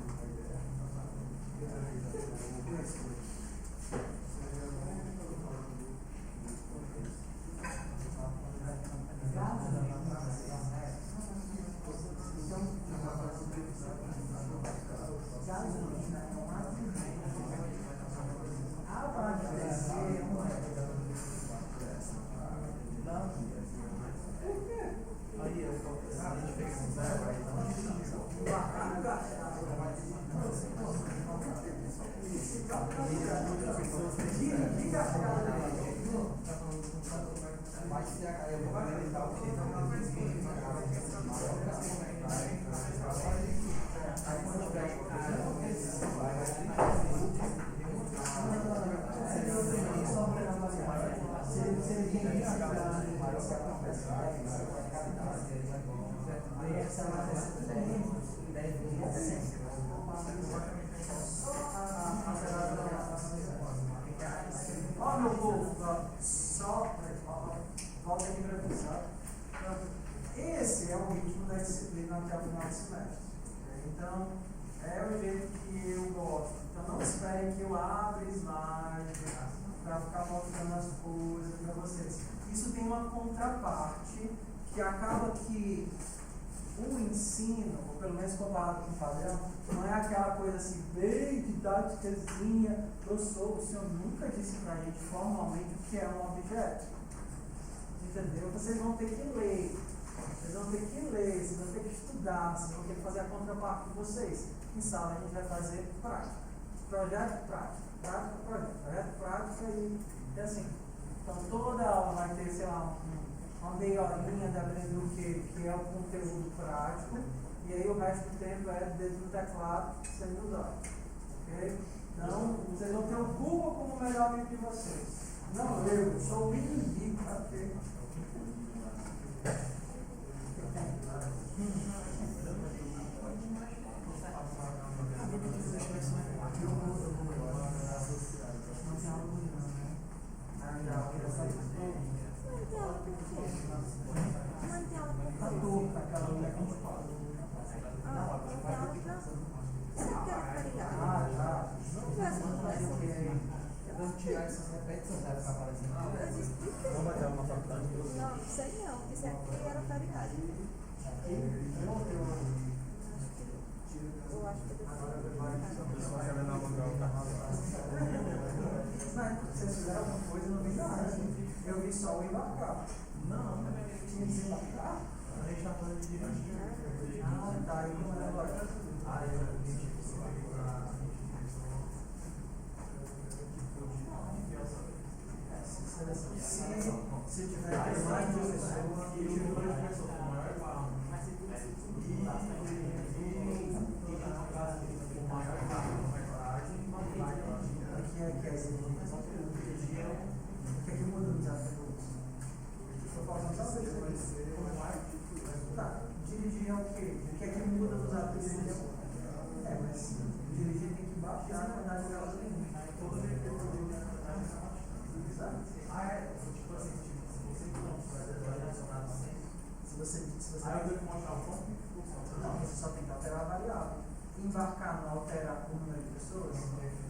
Ó, meu povo, só volta aqui para mim, sabe? Esse é o ritmo da disciplina até o final do semestre. Então, é o jeito que eu gosto. Então, não esperem que eu abra slide para ficar mostrando as coisas para vocês. Isso tem uma contraparte que acaba que o ensino, ou pelo menos comparado com o padrão, não é aquela coisa assim, bem didáticazinha. Professor, o senhor nunca disse pra gente formalmente o que é um objeto. Entendeu? Vocês vão ter que ler. Vocês vão ter que ler, vocês vão ter que estudar, vocês vão ter que fazer a contraparte de vocês. Em sala a gente vai fazer prática. Projeto prático. Prática, projeto. Projeto prático e assim. Então toda aula vai ter, sei lá, uma meia horinha dependendo do que é o conteúdo prático, e aí o resto do tempo é dentro do teclado sendo usado. Ok? Então, vocês não preocupam com o melhor amigo de vocês. Não, eu sou o inimigo, ok? Tirar essas repetições, deve ficar parecendo. Não vai ter uma faculdade? Não, sei não. Isso aqui era feriado. Eu acho que vocês fizeram alguma coisa no meio da área. Eu vi só o embarcar. Não, tinha que desembarcar? a gente está falando de dirigir. Ah, tá. Aí não é agora. Se tiver mais de uma pessoa que o professor for maior igual, mas se o maior o que é que muda nos atributos? Estou falando só para você. Tá, dirigir é o quê? O que é que muda nos atributos? Mas dirigir tem que baixar a quantidade de gasolina. Tipo assim, se você não vai relacionado se você Aí eu tenho que mostrar o ponto. não, você só tem que alterar a variável. Embarcar não altera o número de pessoas,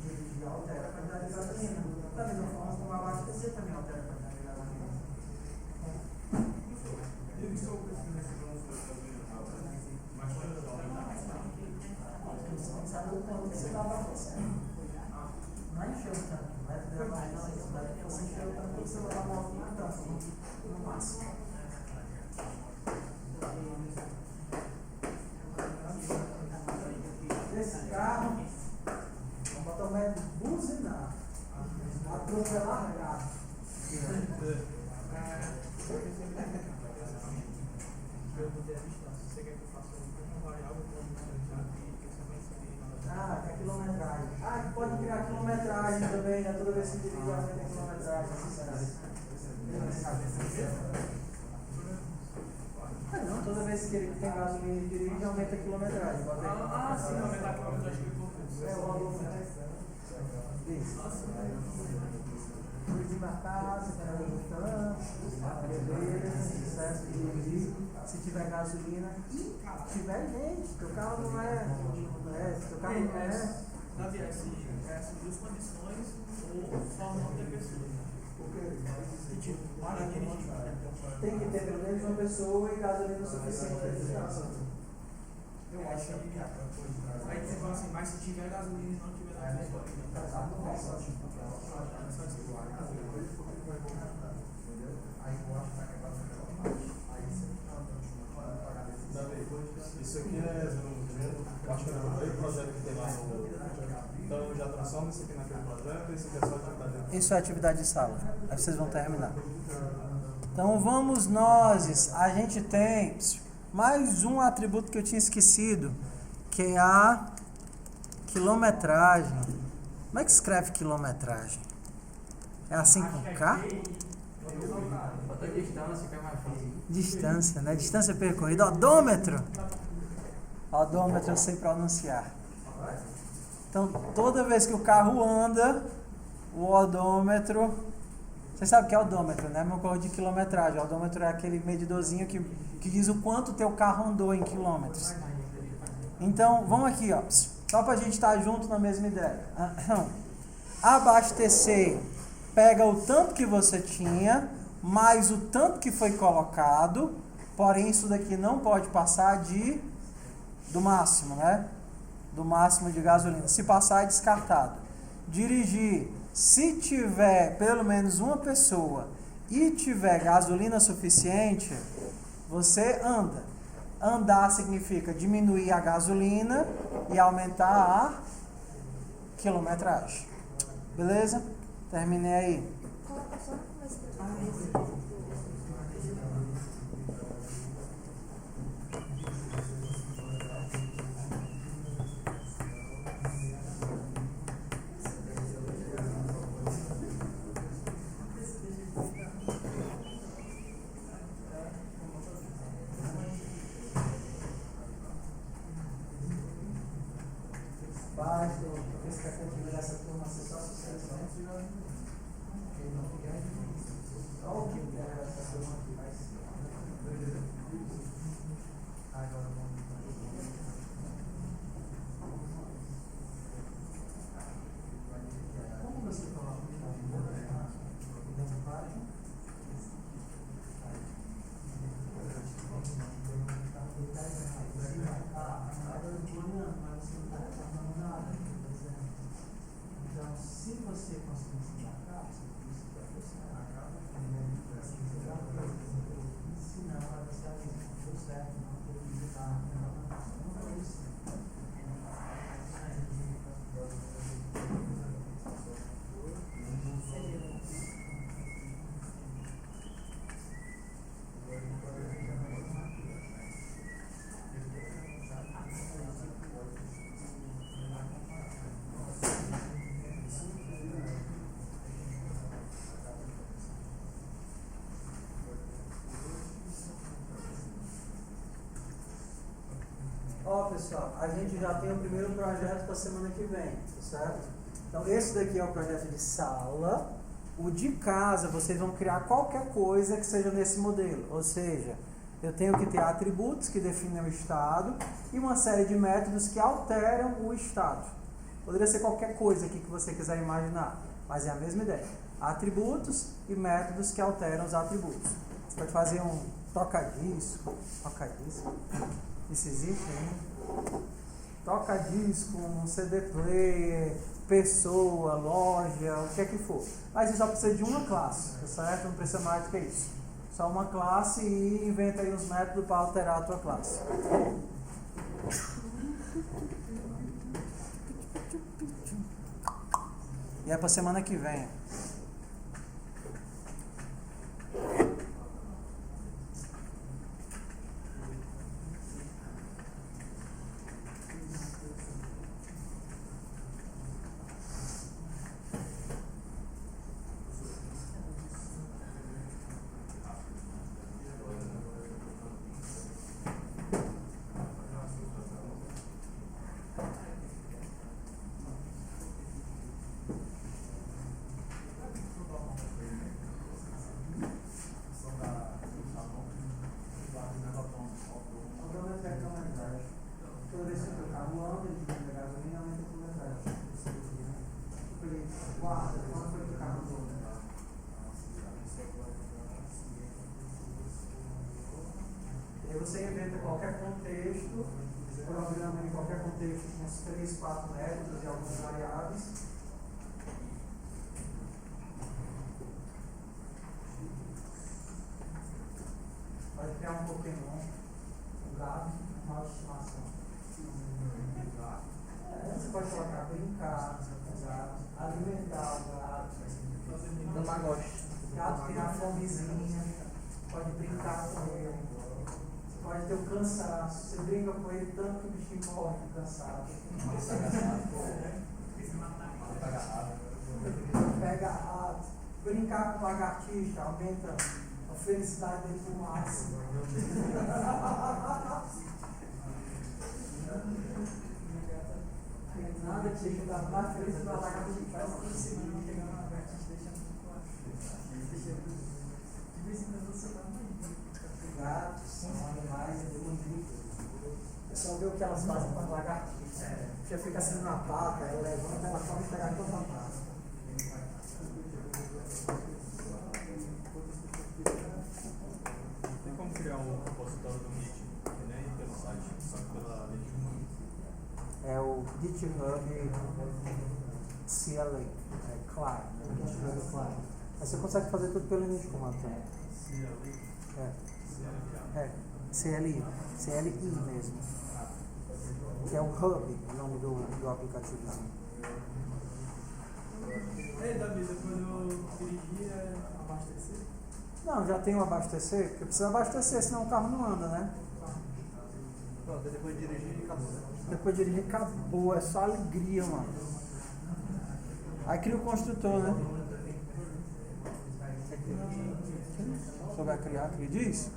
dirigir altera a quantidade de gasolina. Da mesma forma como abastecer também altera a quantidade de gasolina. E se eu preciso nesse plano de gasolina? Mas quando eu Você não sabe o quanto você está abastecendo. Não é encher o tanque, não é derramar, não. Você encher o tanque, você vai dar uma volta no tanque, no máximo. Esse carro, vamos botar o método buzinar, atropelar gato. eu mudei a distância. Você quer que eu faça uma variável para vez que dirige aumenta a quilometragem. Não, toda vez que ele tem gasolina e dirige, aumenta a quilometragem. Bota aí. Sim, aumentar a quilometragem que Isso. Dirigir na casa, beleza, certo? Dirigir. Se tiver gasolina e tiver gente, teu carro não é. Teu carro não é. Davi, essas duas condições ou só não ter pessoas. Para dirigir. Tem que ter pelo menos uma pessoa e gasolina suficiente para distância. Eu acho que aí você fala assim, mas se tiver gasolina e não tiver gasolina, isso aqui acho que é o primeiro projeto que tem lá no. Então eu já transformo isso aqui naquele projeto, isso aqui é só atividade. Isso é atividade de sala. Aí vocês vão terminar. Então vamos nós. A gente tem mais um atributo que eu tinha esquecido, que é a quilometragem. Como é que escreve quilometragem? É assim com K? Distância, né? Distância percorrida. Odômetro. Odômetro eu sei pronunciar. Então, toda vez que o carro anda, o odômetro... Você sabe o que é odômetro, né? Uma coisa de quilometragem. O odômetro é aquele medidorzinho que diz o quanto o teu carro andou em quilômetros. Então, vamos aqui, ó. Só para a gente estar junto na mesma ideia. Abastecer. Pega o tanto que você tinha, mais o tanto que foi colocado. Porém, isso daqui não pode passar do máximo, né? Do máximo de gasolina. Se passar, é descartado. Dirigir. Se tiver pelo menos uma pessoa e tiver gasolina suficiente, você anda. Andar significa diminuir a gasolina e aumentar a quilometragem. Beleza? Terminei aí. Coloca só no começo da cabeça. Ó, pessoal, a gente já tem o primeiro projeto para a semana que vem, certo? Então, esse daqui é o projeto de sala. O de casa, vocês vão criar qualquer coisa que seja nesse modelo. Ou seja, eu tenho que ter atributos que definem o estado e uma série de métodos que alteram o estado. Poderia ser qualquer coisa aqui que você quiser imaginar, mas é a mesma ideia. Atributos e métodos que alteram os atributos. Você pode fazer um toca-disco. Isso existe, né? Toca-disco, um CD player, pessoa, loja, o que é que for. Mas você só precisa de uma classe, certo? Não precisa mais do que isso. Só uma classe e inventa aí uns métodos para alterar a tua classe. E é para semana que vem. você inventa qualquer contexto, programa em qualquer contexto com uns 3, 4 métodos e algumas variáveis. Pode criar um Pokémon, um gato, uma estimação. Você pode colocar brincar com o gato, alimentar o gato, gato criar fomezinha, pode brincar com ele, pode ter o cansaço, você brinca com ele tanto que o bichinho morre de cansaço. Pega rato, brincar com lagartixa, aumenta a felicidade dele pro máximo. Nada que deixa dar mais feliz para a lagartixa. Faz tudo seguinte, chegar na lagartixa, deixa muito de vez em quando você dá uma gatos são animais muito. É só ver o que elas fazem com as lagartixas. Já fica assim na pata, ela levanta, ela pode pegar toda a pata. Tem como criar um repositório do Git que nem pelo site, só que pela LinkedIn? É o GitHub CLI, Client, GitHub Client. Aí você consegue fazer tudo pelo linha de comando também. CLI mesmo. Que é o Hub, o nome do aplicativozinho. Davi, depois eu dirigir abastecer? Não, já tem o abastecer, porque precisa abastecer, senão o carro não anda, né? Pronto, depois de dirigir acabou. Depois de dirigir, acabou, é só alegria, mano. Aí cria o construtor, né? Você vai criar, diz?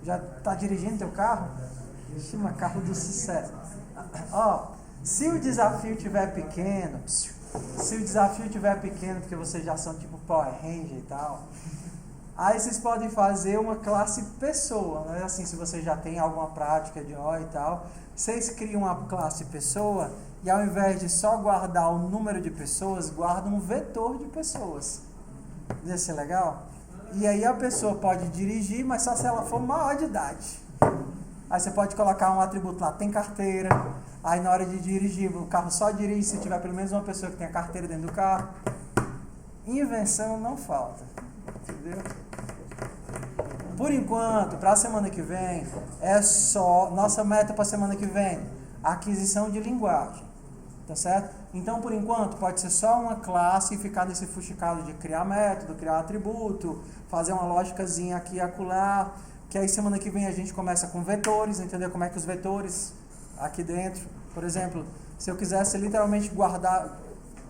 Já tá dirigindo teu carro? Chama carro do sucesso. Ó, se o desafio tiver pequeno, porque vocês já são tipo Power Ranger e tal, aí vocês podem fazer uma classe pessoa, né? Assim, se você já tem alguma prática de OI e tal, vocês criam uma classe pessoa e ao invés de só guardar o número de pessoas, guardam um vetor de pessoas. Ia ser legal? E aí a pessoa pode dirigir, mas só se ela for maior de idade. Aí você pode colocar um atributo lá, tem carteira. Aí na hora de dirigir, o carro só dirige se tiver pelo menos uma pessoa que tenha carteira dentro do carro. Invenção não falta. Entendeu? Por enquanto, para a semana que vem, é só... Nossa meta para a semana que vem, aquisição de linguagem. Tá certo? Então, por enquanto, pode ser só uma classe e ficar nesse fuxicado de criar método, criar atributo, fazer uma lógicazinha aqui e acolá, que aí semana que vem a gente começa com vetores, entendeu? Como é que os vetores aqui dentro, por exemplo, se eu quisesse literalmente guardar,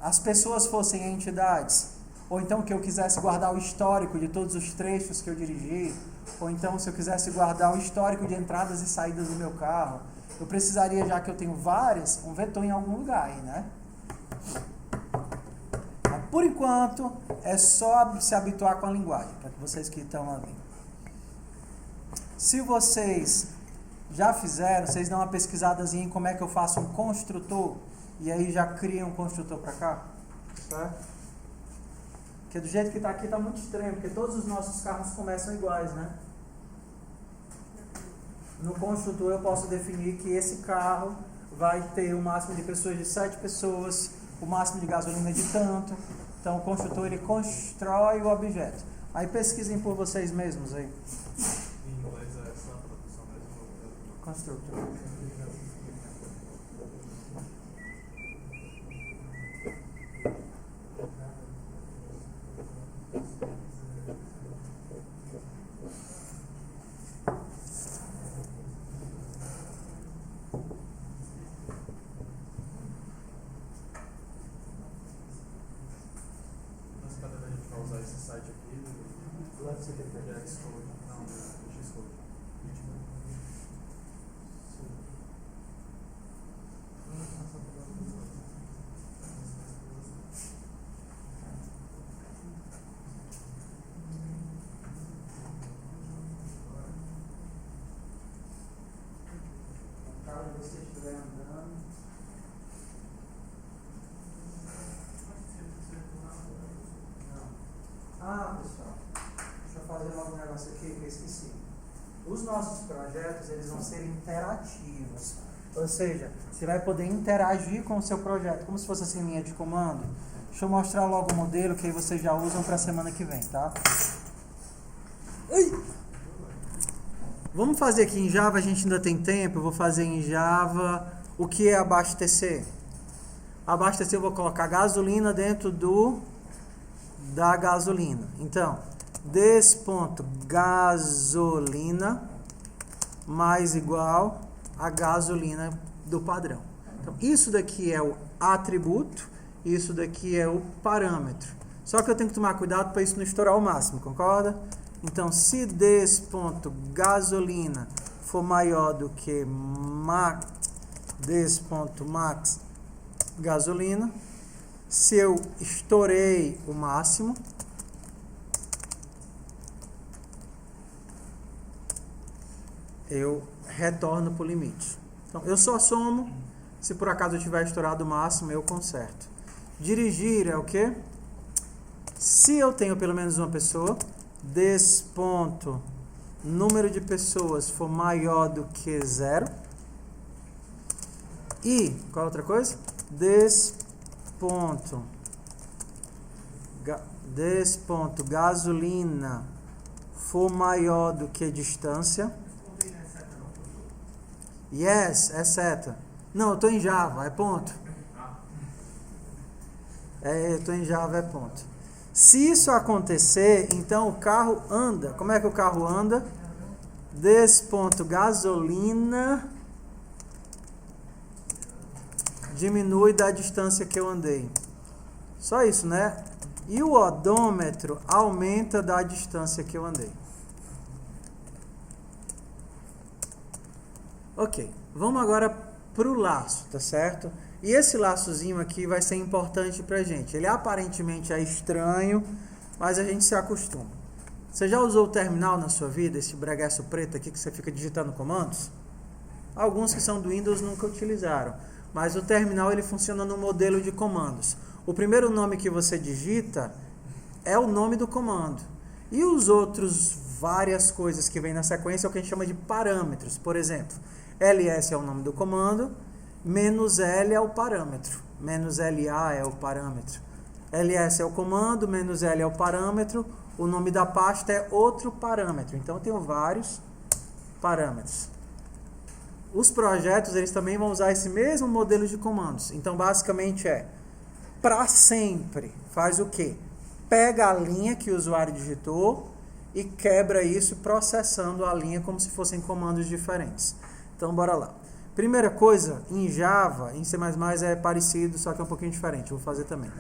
as pessoas fossem entidades, ou então que eu quisesse guardar o histórico de todos os trechos que eu dirigi, ou então se eu quisesse guardar o histórico de entradas e saídas do meu carro, eu precisaria, já que eu tenho várias, um vetor em algum lugar aí, né? Mas, por enquanto, é só se habituar com a linguagem, para vocês que estão ali. Se vocês já fizeram, vocês dão uma pesquisadazinha em como é que eu faço um construtor, e aí já cria um construtor para cá, certo? Porque do jeito que está aqui está muito estranho, porque todos os nossos carros começam iguais, né? No construtor eu posso definir que esse carro vai ter o máximo de pessoas de 7 pessoas, o máximo de gasolina de tanto. Então o construtor ele constrói o objeto. Aí pesquisem por vocês mesmos aí. Em inglês é só a tradução mesmo. Construtor. Mas cada vez a gente vai usar esse site aqui do Xcode. Não, do Xcode. O carro de você estiver andando. Ah, pessoal, deixa eu fazer logo um negócio aqui que eu esqueci. os nossos projetos eles vão ser interativos. Ou seja, você vai poder interagir com o seu projeto, como se fosse assim linha de comando. Deixa eu mostrar logo o modelo que aí vocês já usam para a semana que vem, tá? Ai. Vamos fazer aqui em Java, a gente ainda tem tempo, eu vou fazer em Java o que é abastecer. Abastecer eu vou colocar gasolina dentro da gasolina. Então, des.gasolina mais igual a gasolina do padrão. Então, isso daqui é o atributo, isso daqui é o parâmetro. Só que eu tenho que tomar cuidado para isso não estourar ao máximo, concorda? Então, se des.gasolina for maior do que des.max gasolina, se eu estourei o máximo, eu retorno para o limite. Então, eu só somo, se por acaso eu tiver estourado o máximo, eu conserto. Dirigir é o quê? Se eu tenho pelo menos uma pessoa, número de pessoas for maior do que 0. E, qual é outra coisa? Gasolina for maior do que distância. Yes, é seta. Não, eu estou em Java, é ponto. Eu estou em Java, é ponto. Se isso acontecer, então o carro anda. Como é que o carro anda? Des.gasolina diminui da distância que eu andei. Só isso, né? E o odômetro aumenta da distância que eu andei. Ok, vamos agora para o laço, tá certo? E esse laçozinho aqui vai ser importante pra gente. Ele aparentemente é estranho, mas a gente se acostuma. Você já usou o terminal na sua vida, esse breguesso preto aqui que você fica digitando comandos? Alguns que são do Windows nunca utilizaram, mas o terminal ele funciona no modelo de comandos. O primeiro nome que você digita é o nome do comando. E os outros várias coisas que vem na sequência é o que a gente chama de parâmetros. Por exemplo, ls é o nome do comando, -l é o parâmetro, -la é o parâmetro, ls é o comando, -l é o parâmetro, o nome da pasta é outro parâmetro. Então eu tenho vários parâmetros. Os projetos eles também vão usar esse mesmo modelo de comandos. Então basicamente para sempre faz o quê? Pega a linha que o usuário digitou e quebra isso processando a linha como se fossem comandos diferentes. Então bora lá. Primeira coisa, em Java, em C++ é parecido, só que é um pouquinho diferente, eu vou fazer também.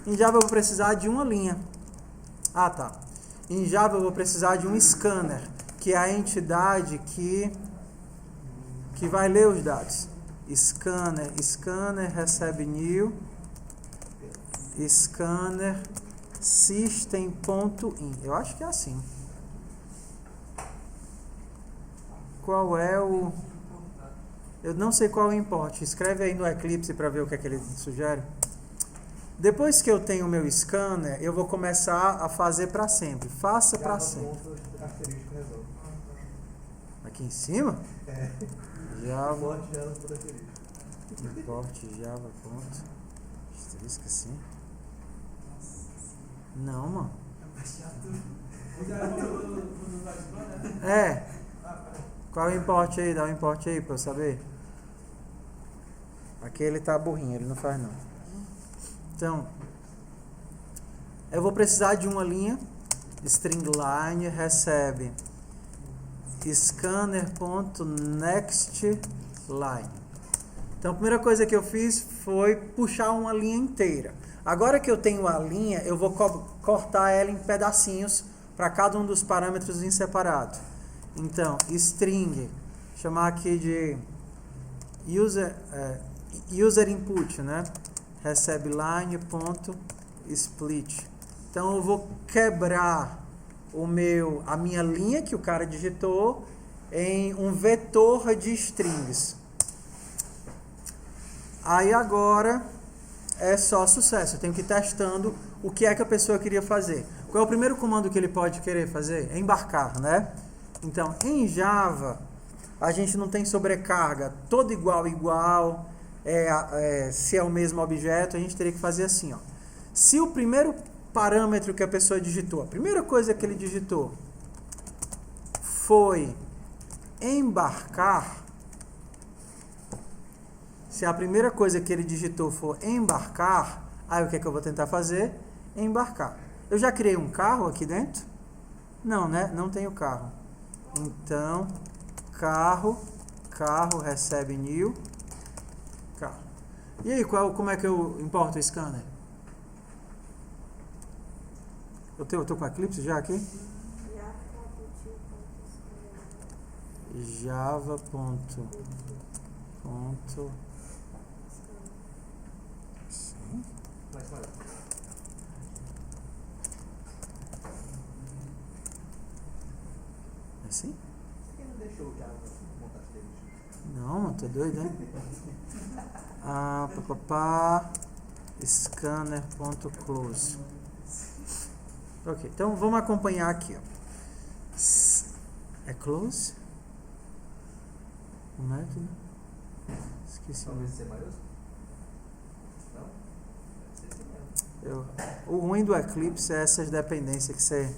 Em Java eu vou precisar de uma linha. Ah, tá. Em Java eu vou precisar de um scanner, que é a entidade que vai ler os dados. Scanner recebe new, scanner system.in. Eu acho que é assim. Qual é o... Eu não sei qual é o import. Escreve aí no Eclipse para ver o que é que ele sugere. Depois que eu tenho o meu scanner, eu vou começar a fazer para sempre. Faça para sempre. Aqui em cima? É. Java. Import Java, ponto. Asterisco assim. Não, mano. Qual é o import aí? Dá um import aí pra eu saber. Aqui ele tá burrinho, ele não faz não. Então, eu vou precisar de uma linha. Stringline recebe scanner.nextLine. Então a primeira coisa que eu fiz foi puxar uma linha inteira. Agora que eu tenho a linha, eu vou cortar ela em pedacinhos para cada um dos parâmetros em separado. Então, string, chamar aqui de user input, né? Recebe line.split. Então eu vou quebrar a minha linha que o cara digitou em um vetor de strings. Aí agora é só sucesso. Eu tenho que ir testando o que é que a pessoa queria fazer. Qual é o primeiro comando que ele pode querer fazer? É embarcar, né? Então, em Java, a gente não tem sobrecarga, todo igual, se é o mesmo objeto, a gente teria que fazer assim, ó. Se o primeiro parâmetro que a pessoa digitou, a primeira coisa que ele digitou foi embarcar, se a primeira coisa que ele digitou for embarcar, aí o que é que eu vou tentar fazer? Embarcar. Eu já criei um carro aqui dentro? Não, né? Não tenho carro. Então, carro recebe new, carro. E aí, como é que eu importo o scanner? Eu tô com Eclipse já aqui? Java. Sim. Assim? Por que não deixou o Java montar as tags? Não, tô doido, né? Scanner.close. Ok, então vamos acompanhar aqui, ó. É close? O método? Esqueci. Talvez C maiúsculo? Não? Deve ser mesmo. O ruim do Eclipse é essas dependências que você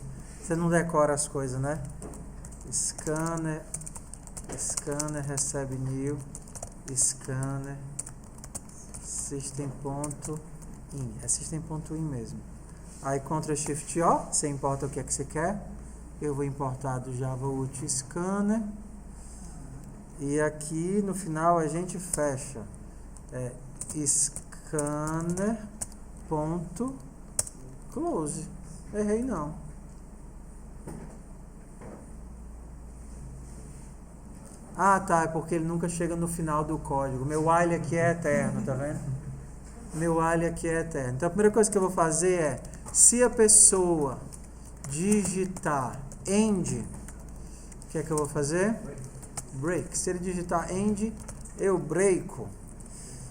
não decora as coisas, né? Scanner recebe new, scanner system.in, é system.in mesmo. Aí Ctrl Shift O, você importa o que é que você quer. Eu vou importar do Java Util Scanner. E aqui no final a gente fecha scanner.close. Errei não. Ah, tá, é porque ele nunca chega no final do código. Meu while aqui é eterno, tá vendo? Meu while aqui é eterno. Então a primeira coisa que eu vou fazer é, se a pessoa digitar end, o que é que eu vou fazer? Break. Se ele digitar end, eu breako.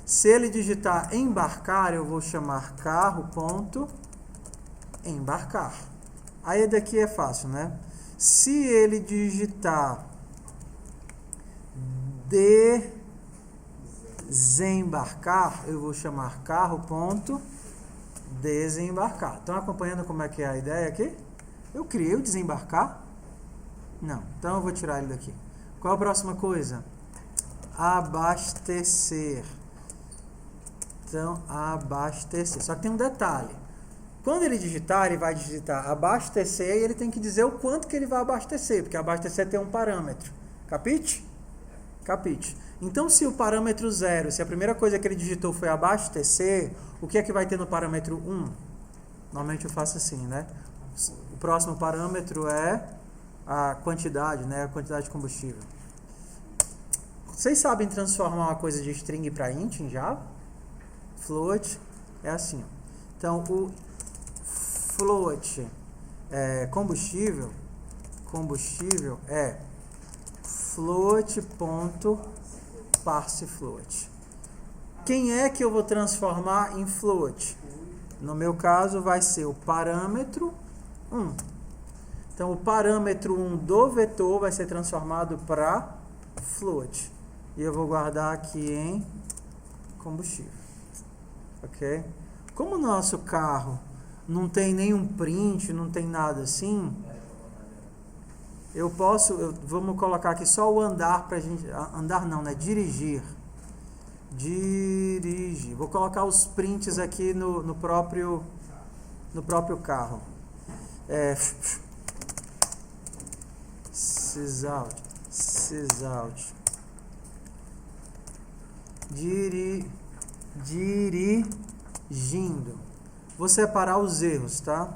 Se ele digitar embarcar, eu vou chamar carro.embarcar. Aí daqui é fácil, né? Se ele digitar desembarcar, eu vou chamar carro.desembarcar. Estão acompanhando como é que é a ideia aqui? Eu criei o desembarcar? Não. Então eu vou tirar ele daqui. Qual a próxima coisa? Abastecer. Então, abastecer. Só que tem um detalhe. Quando ele digitar, ele vai digitar abastecer e ele tem que dizer o quanto que ele vai abastecer, porque abastecer tem um parâmetro. Capite? Capite. Então, se o parâmetro 0, se a primeira coisa que ele digitou foi abastecer, o que é que vai ter no parâmetro 1? Normalmente eu faço assim, né? O próximo parâmetro é a quantidade, né? A quantidade de combustível. Vocês sabem transformar uma coisa de string para int em Java? Float é assim. Então, o float combustível é float.parsefloat. Quem é que eu vou transformar em float? No meu caso vai ser o parâmetro 1. Então o parâmetro 1 do vetor vai ser transformado para float. E eu vou guardar aqui em combustível. Ok? Como o nosso carro não tem nenhum print, não tem nada assim, vamos colocar aqui só o andar pra gente, andar não, né? Dirigir. Vou colocar os prints aqui no próprio carro. Sysout. Dirigindo. Vou separar os erros, tá?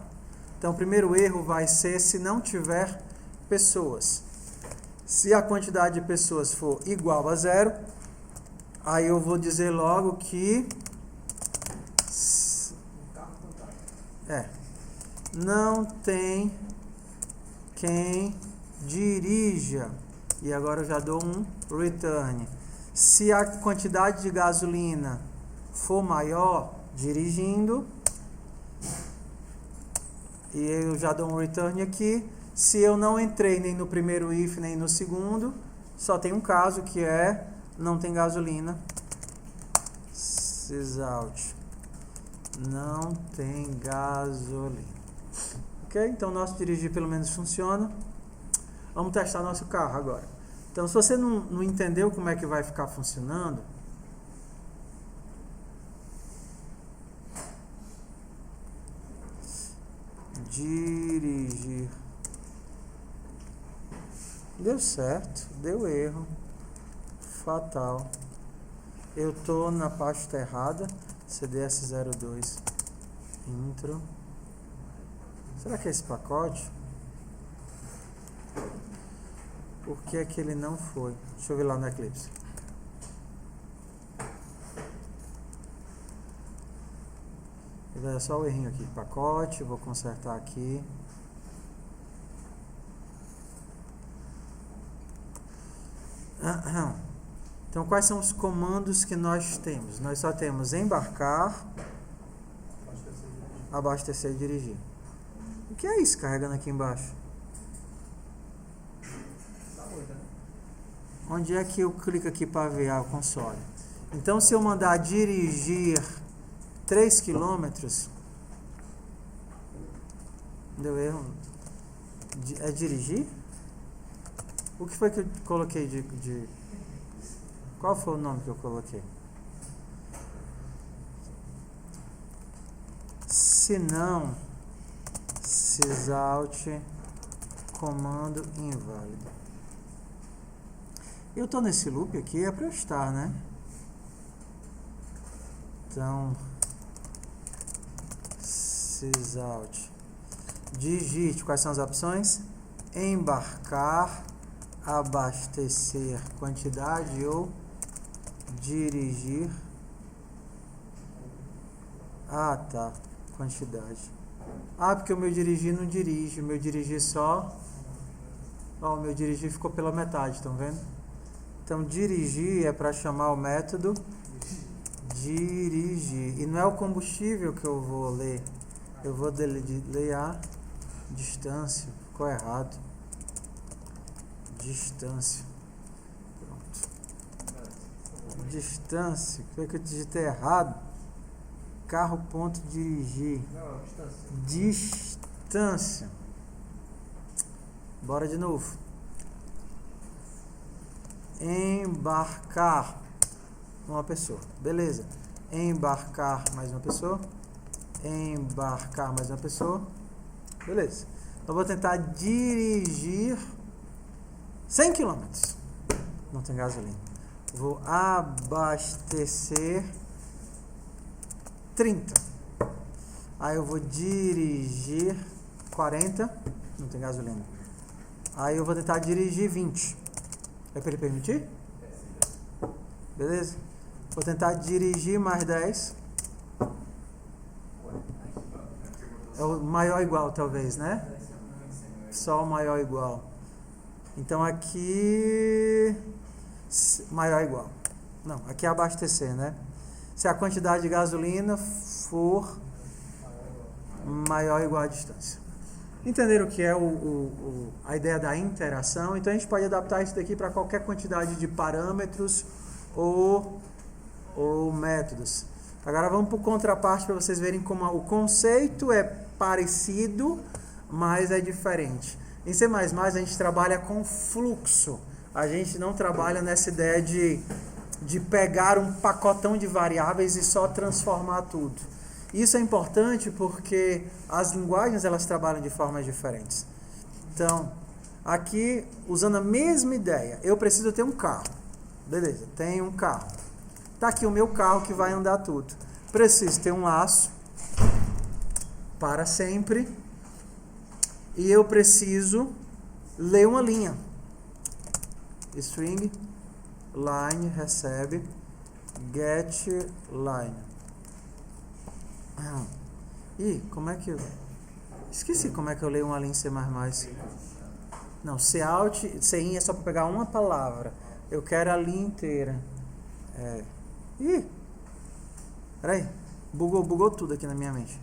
Então, o primeiro erro vai ser se não tiver pessoas. Se a quantidade de pessoas for igual a 0, aí eu vou dizer logo que não tem quem dirija. E agora eu já dou um return. Se a quantidade de gasolina for maior, dirigindo. E eu já dou um return aqui. Se eu não entrei nem no primeiro if, nem no segundo, só tem um caso que é não tem gasolina. Sysout. Não tem gasolina. Ok? Então, nosso dirigir pelo menos funciona. Vamos testar nosso carro agora. Então, se você não entendeu como é que vai ficar funcionando, dirigir. Deu certo, deu erro. Fatal. Eu tô na pasta errada. CDS02 intro. Será que é esse pacote? Por que é que ele não foi? Deixa eu ver lá no Eclipse. É só o errinho aqui. Pacote, vou consertar aqui. Então, quais são os comandos que nós temos? Nós só temos embarcar, abastecer e dirigir. O que é isso carregando aqui embaixo? Onde é que eu clico aqui para ver o console? Então, se eu mandar dirigir 3 km, deu erro. É dirigir? O que foi que eu coloquei de... Qual foi o nome que eu coloquei? Se não, sysout comando inválido. Eu estou nesse loop aqui, é para eu estar, né? Então, sysout. Digite quais são as opções? Embarcar, abastecer, quantidade ou dirigir. Ah, tá. Quantidade. Ah, porque o meu dirigir não dirige. O meu dirigir só... Ó, o meu dirigir ficou pela metade, estão vendo? Então, dirigir é para chamar o método dirigir. E não é o combustível que eu vou ler. Eu vou ler a distância. Ficou errado. Distância. Pronto. Distância. Foi que eu digitei errado. Carro ponto dirigir. Distância. Bora de novo. Embarcar. Uma pessoa. Beleza. Embarcar mais uma pessoa. Embarcar mais uma pessoa. Beleza. Eu vou tentar dirigir 100 km. Não tem gasolina. Vou abastecer 30. Aí eu vou dirigir 40. Não tem gasolina. Aí eu vou tentar dirigir 20. É para ele permitir? Beleza? Vou tentar dirigir mais 10. É o maior igual, talvez, né? Só o maior igual. Então aqui... Maior igual. Não, aqui é abastecer, né? Se a quantidade de gasolina for maior ou igual à distância. Entenderam o que é a ideia da interação? Então a gente pode adaptar isso daqui para qualquer quantidade de parâmetros ou métodos. Agora vamos para o contraparte para vocês verem como o conceito é parecido, mas é diferente. Em C++ a gente trabalha com fluxo. A gente não trabalha nessa ideia de pegar um pacotão de variáveis e só transformar tudo. Isso é importante porque as linguagens elas trabalham de formas diferentes. Então, aqui, usando a mesma ideia, eu preciso ter um carro. Beleza, tenho um carro. Está aqui o meu carro que vai andar tudo. Preciso ter um laço para sempre. E eu preciso ler uma linha. String line recebe get line. E como é que eu... Esqueci como é que eu leio uma linha em C++. Não, Cout, Cin é só para pegar uma palavra. Eu quero a linha inteira. Peraí. Bugou tudo aqui na minha mente.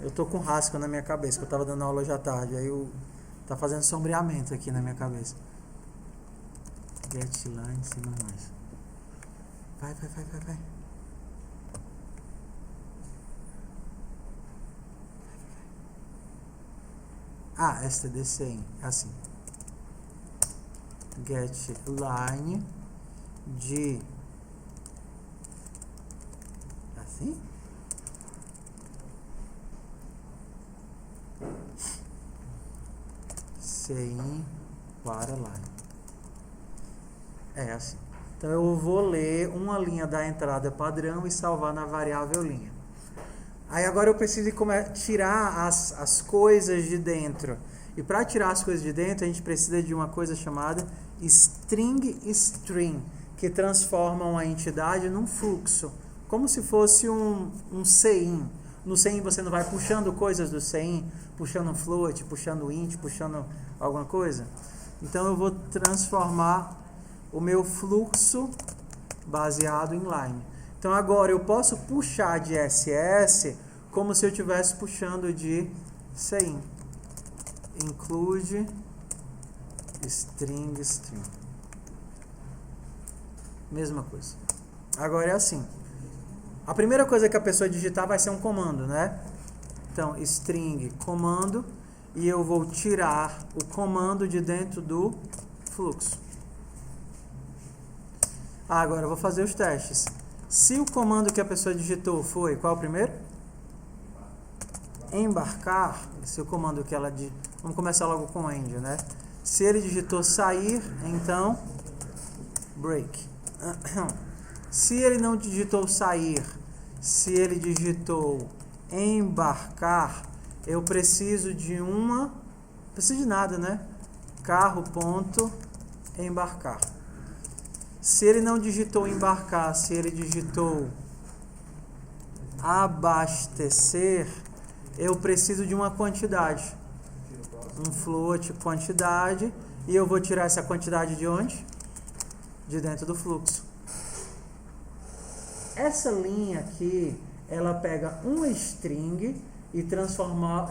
Eu tô com Haskell na minha cabeça, que eu tava dando aula hoje à tarde. Aí Tá fazendo sombreamento aqui na minha cabeça. Get line, sim, não mais. Vai. STD100, é assim. Get line de assim? Sim para line. É assim. Então eu vou ler uma linha da entrada padrão e salvar na variável linha. Aí agora eu preciso tirar as coisas de dentro. E para tirar as coisas de dentro, a gente precisa de uma coisa chamada string, que transforma uma entidade num fluxo, como se fosse um CIN. No CIN você não vai puxando coisas do CIN, puxando um float, puxando int, puxando alguma coisa. Então eu vou transformar o meu fluxo baseado em line. Então agora eu posso puxar de SS como se eu estivesse puxando de CIN. Include string. Mesma coisa. Agora é assim. A primeira coisa que a pessoa digitar vai ser um comando, né? Então, string comando, e eu vou tirar o comando de dentro do fluxo. Agora eu vou fazer os testes. Se o comando que a pessoa digitou foi, qual o primeiro? Embarcar. Se o comando que ela... Vamos começar logo com end, né? Se ele digitou sair, então break. Se ele não digitou sair, se ele digitou embarcar, eu preciso de uma... Não preciso de nada, né? Carro.embarcar. Se ele não digitou embarcar, se ele digitou abastecer, eu preciso de uma quantidade. Um float quantidade, e eu vou tirar essa quantidade de onde? De dentro do fluxo. Essa linha aqui, ela pega uma string e transforma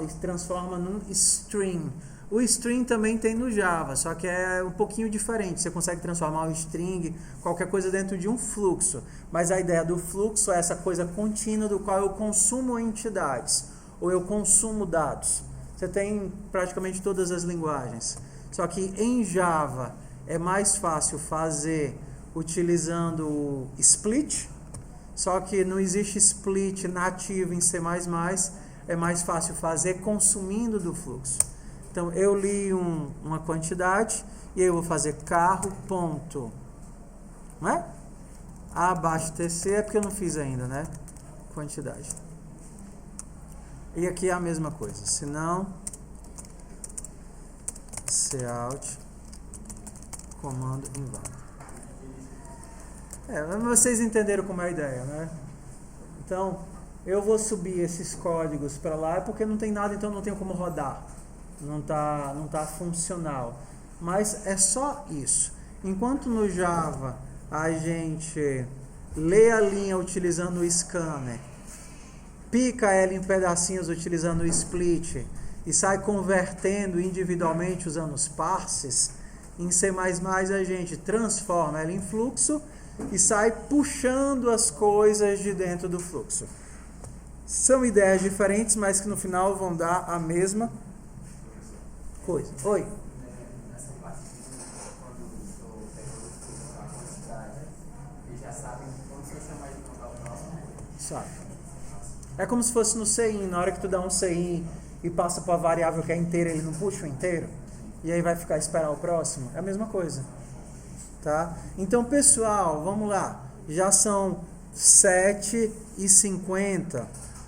num string. O string também tem no Java, só que é um pouquinho diferente. Você consegue transformar o string, qualquer coisa dentro de um fluxo. Mas a ideia do fluxo é essa coisa contínua do qual eu consumo entidades, ou eu consumo dados. Você tem praticamente todas as linguagens. Só que em Java é mais fácil fazer utilizando o split. Só que não existe split nativo em C++. É mais fácil fazer consumindo do fluxo. Então eu li uma quantidade e eu vou fazer carro ponto, não é? Abastecer é porque eu não fiz ainda, né? Quantidade. E aqui é a mesma coisa, se não, cout, comando inválido. Mas vocês entenderam como é a ideia, né? Então, eu vou subir esses códigos para lá, porque não tem nada, então não tenho como rodar. Não tá funcional. Mas é só isso. Enquanto no Java a gente lê a linha utilizando o scanner, pica ela em pedacinhos utilizando o split e sai convertendo individualmente usando os parses, em C++ a gente transforma ela em fluxo e sai puxando as coisas de dentro do fluxo. São ideias diferentes, mas que no final vão dar a mesma coisa. Oi? Nessa parte, quando estou pegando a quantidade, eles já sabem quando você chamar de colocar o próximo? Sabe. É como se fosse no CIN, na hora que tu dá um CIN e passa para a variável que é inteira, ele não puxa o inteiro, e aí vai ficar esperar o próximo. É a mesma coisa. Tá? Então, pessoal, vamos lá. Já são 7h50.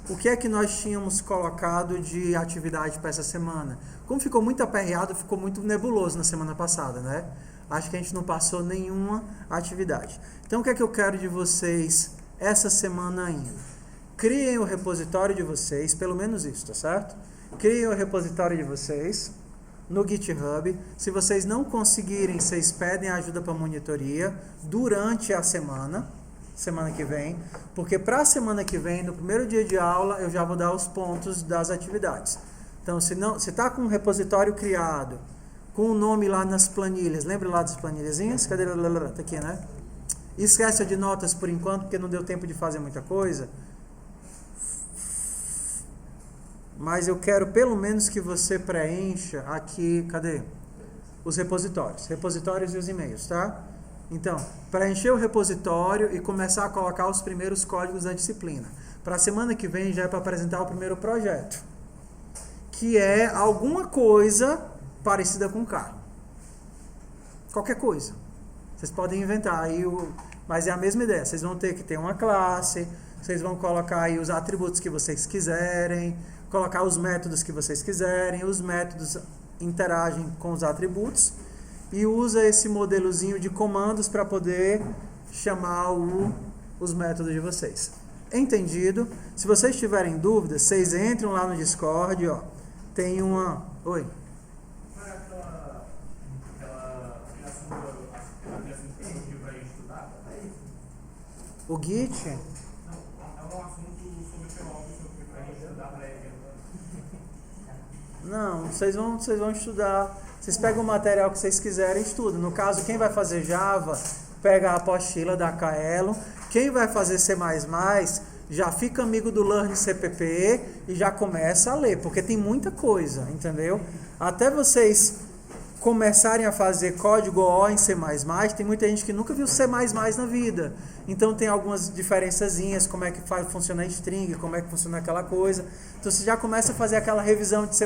O que é que nós tínhamos colocado de atividade para essa semana? Como ficou muito aperreado, ficou muito nebuloso na semana passada, né? Acho que a gente não passou nenhuma atividade. Então, o que é que eu quero de vocês essa semana ainda? Criem o repositório de vocês, pelo menos isso, tá certo? Criem o repositório de vocês no GitHub. Se vocês não conseguirem, vocês pedem ajuda para monitoria durante a semana que vem, porque para a semana que vem, no primeiro dia de aula, eu já vou dar os pontos das atividades. Então, se está com um repositório criado, com o nome lá nas planilhas, lembra lá das planilhazinhas? Cadê? Tá aqui, né? Esquece de notas por enquanto, porque não deu tempo de fazer muita coisa. Mas eu quero pelo menos que você preencha aqui, cadê? Os repositórios e os e-mails, tá? Então, preencher o repositório e começar a colocar os primeiros códigos da disciplina. Para a semana que vem já é para apresentar o primeiro projeto, que é alguma coisa parecida com carro. Qualquer coisa. Vocês podem inventar aí, mas é a mesma ideia. Vocês vão ter que ter uma classe, vocês vão colocar aí os atributos que vocês quiserem, colocar os métodos que vocês quiserem, os métodos interagem com os atributos e usa esse modelozinho de comandos para poder chamar os métodos de vocês. Entendido? Se vocês tiverem dúvidas, vocês entram lá no Discord, ó. Tem uma... Oi? O Git? Não, é um assunto sobre fenómenos para a gente estudar para ele. Não, vocês vão estudar. Vocês pegam o material que vocês quiserem e estudam. No caso, quem vai fazer Java, pega a apostila da Kaelon. Quem vai fazer C++, já fica amigo do Learn CPP e já começa a ler, porque tem muita coisa, entendeu? Até vocês começarem a fazer código O em C++, tem muita gente que nunca viu C++ na vida. Então tem algumas diferençazinhas, como é que funciona a string, como é que funciona aquela coisa. Então você já começa a fazer aquela revisão de C++,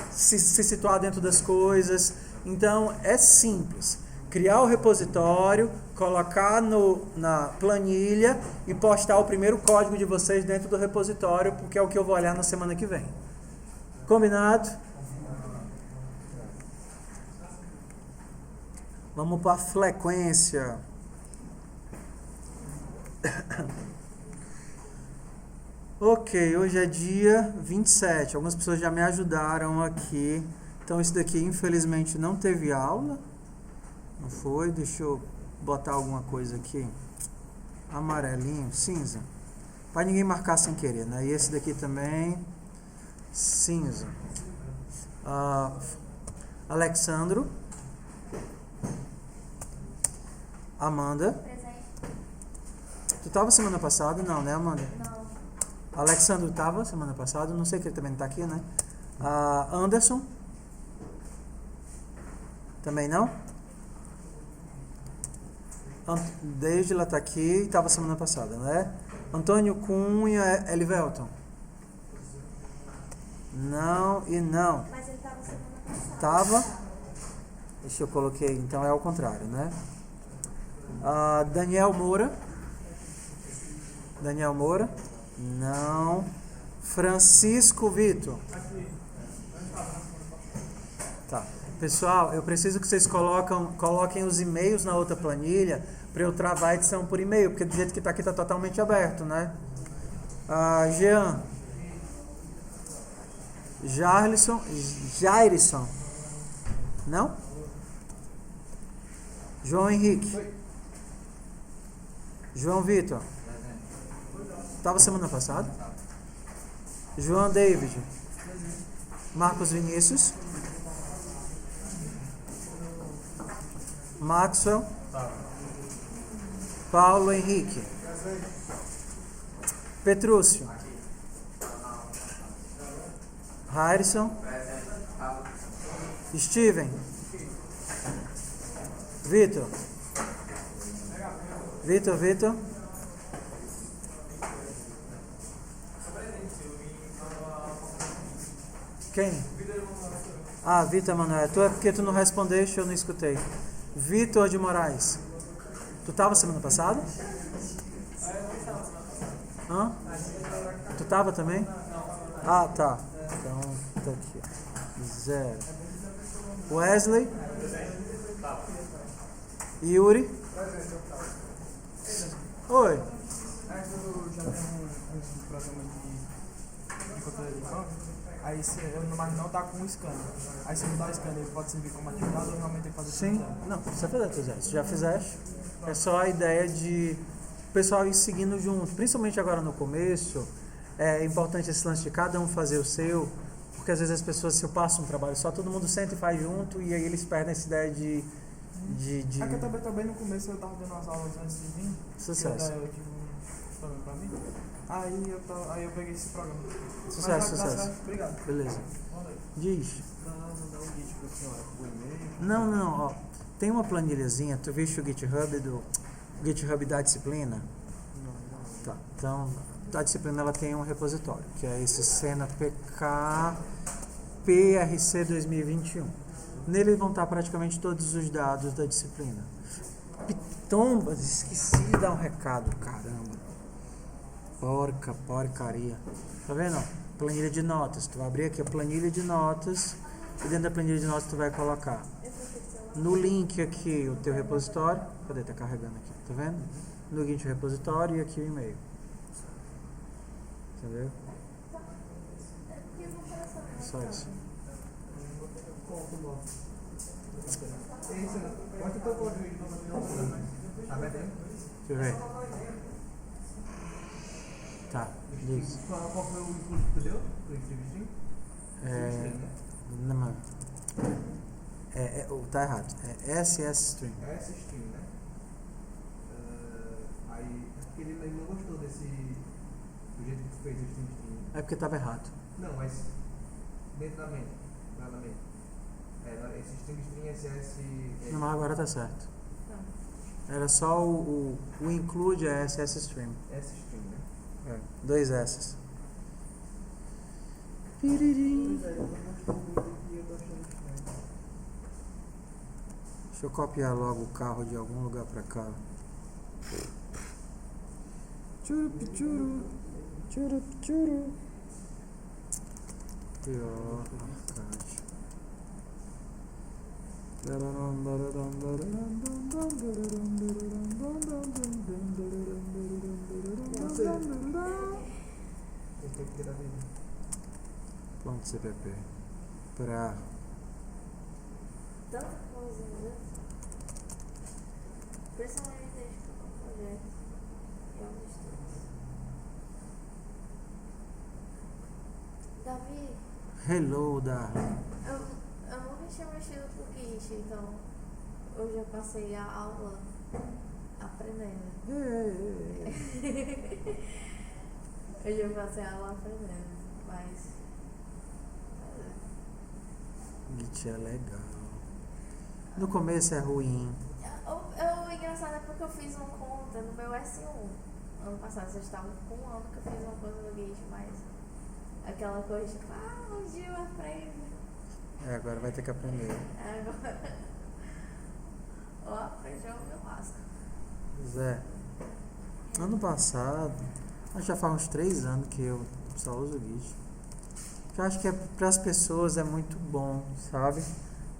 se situar dentro das coisas. Então é simples. Criar o repositório, colocar na planilha e postar o primeiro código de vocês dentro do repositório, porque é o que eu vou olhar na semana que vem. Combinado? Vamos para a frequência. Ok, hoje é dia 27. Algumas pessoas já me ajudaram aqui. Então, esse daqui, infelizmente, não teve aula. Não foi? Deixa eu botar alguma coisa aqui. Amarelinho, cinza. Para ninguém marcar sem querer, né? E esse daqui também, cinza. Alexandro. Amanda. Presente. Tu estava semana passada? Não, né, Amanda? Não. Alexandro estava semana passada. Não sei que ele também não está aqui, né? Anderson. Também não? Desde ela está aqui e estava semana passada, né? Antônio Cunha, Elivelton. Não e não. Mas ele estava semana passada. Tava? Deixa eu coloquei, então é ao contrário, né? Daniel Moura. Daniel Moura. Não. Francisco Vitor. Tá. Pessoal, eu preciso que vocês coloquem os e-mails na outra planilha para eu travar a edição por e-mail, porque do jeito que está aqui está totalmente aberto, né? Jean. Jairson. Não? João Henrique. João Vitor. Estava semana passada? João David. Marcos Vinícius. Maxwell. Paulo Henrique. Petrúcio. Harrison. Steven. Vitor. Vitor. Quem? Vitor Emanuel. Tu é porque tu não respondeste, eu não escutei. Vitor de Moraes. Tu estava semana passada? Hã? Tu estava também? Tá. Então, tá aqui. 0. Wesley. Yuri. Oi. Eu já tenho um programa de controle de campo. Aí mas não tá com o scanner. Aí se mudar o scanner, ele pode servir como atividade ou realmente tem que fazer Sim. Não, você fazer, se já fizeste. É só a ideia de o pessoal ir seguindo junto. Principalmente agora no começo, é importante esse lance de cada um fazer o seu, porque às vezes as pessoas, se eu passo um trabalho só, todo mundo senta e faz junto, e aí eles perdem essa ideia de É que eu também no começo eu tava dando umas aulas antes de vir. Sucesso. Eu tive um programa pra mim. Aí eu peguei esse programa. Sucesso, Mas tá sucesso. certo, obrigado. Beleza. Valeu. Diz. Mandar um guide pra senhora por e-mail. Não, ó. Tem uma planilhazinha, tu viste o GitHub da disciplina? Não. Tá. Então, a disciplina ela tem um repositório, que é esse Sena PK PRC 2021. Nele vão estar praticamente todos os dados da disciplina. Pitombas, esqueci de dar um recado, caramba. Porcaria. Tá vendo? Planilha de notas. Tu vai abrir aqui a planilha de notas e dentro da planilha de notas tu vai colocar no link aqui o teu repositório. Cadê? Tá carregando aqui, tá vendo? No link o repositório e aqui o e-mail. Entendeu? Só isso. Pode ter o código aí pra você. Tá bem? Deixa eu ver. Tá, diz. Qual foi o impulso que tu deu? Pro stream? Não, mano. Tá errado. É SS Stream. É esse stream, né? Aí, ele não gostou do jeito que tu fez o stream. É porque tava errado. Não, mas dentro da mente. Esse stream SS. Não, mas agora tá certo. Era só o include é SS Stream. Esse stream, né? 2 S. Piririm. Deixa eu copiar logo o carro de algum lugar pra cá. Churu. Pior, Cássio. Ponto CPP. Pra. Tanta coisa, né? Principalmente desde que eu tô no projeto. E alguns estudos. Davi, Hello, Darling. eu nunca tinha mexido com Git, então eu já passei a aula aprendendo. Eu já passei a aula aprendendo, mas. Git é legal. No começo é ruim. O engraçado é porque eu fiz uma conta no meu S1. Ano passado, vocês estavam com um ano que eu fiz uma conta no Git, mas aquela coisa tipo, um dia eu aprendo. Agora vai ter que aprender. Agora. Ou aprendi ou me lasco. Zé, ano passado, já faz uns 3 anos que eu só uso o Git. Que eu acho que para as pessoas é muito bom, sabe?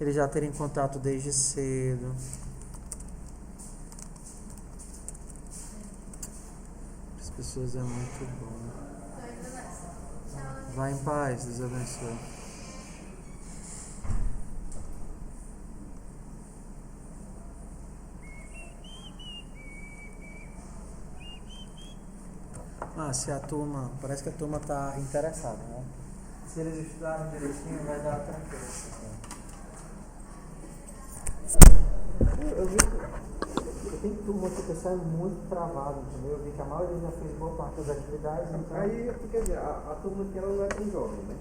Eles já terem contato desde cedo. Para as pessoas é muito bom. Tô indo nessa. Tchau. Vai em paz, Deus abençoe. Se a turma, parece que a turma tá interessada, né? Se eles estudarem direitinho, vai dar tranquilo. Eu vi que tem turma que o pessoal é muito travado, entendeu? Eu vi que a maioria já fez boa parte das atividades, então. Aí, quer dizer, a turma que ela não é tão jovem, né?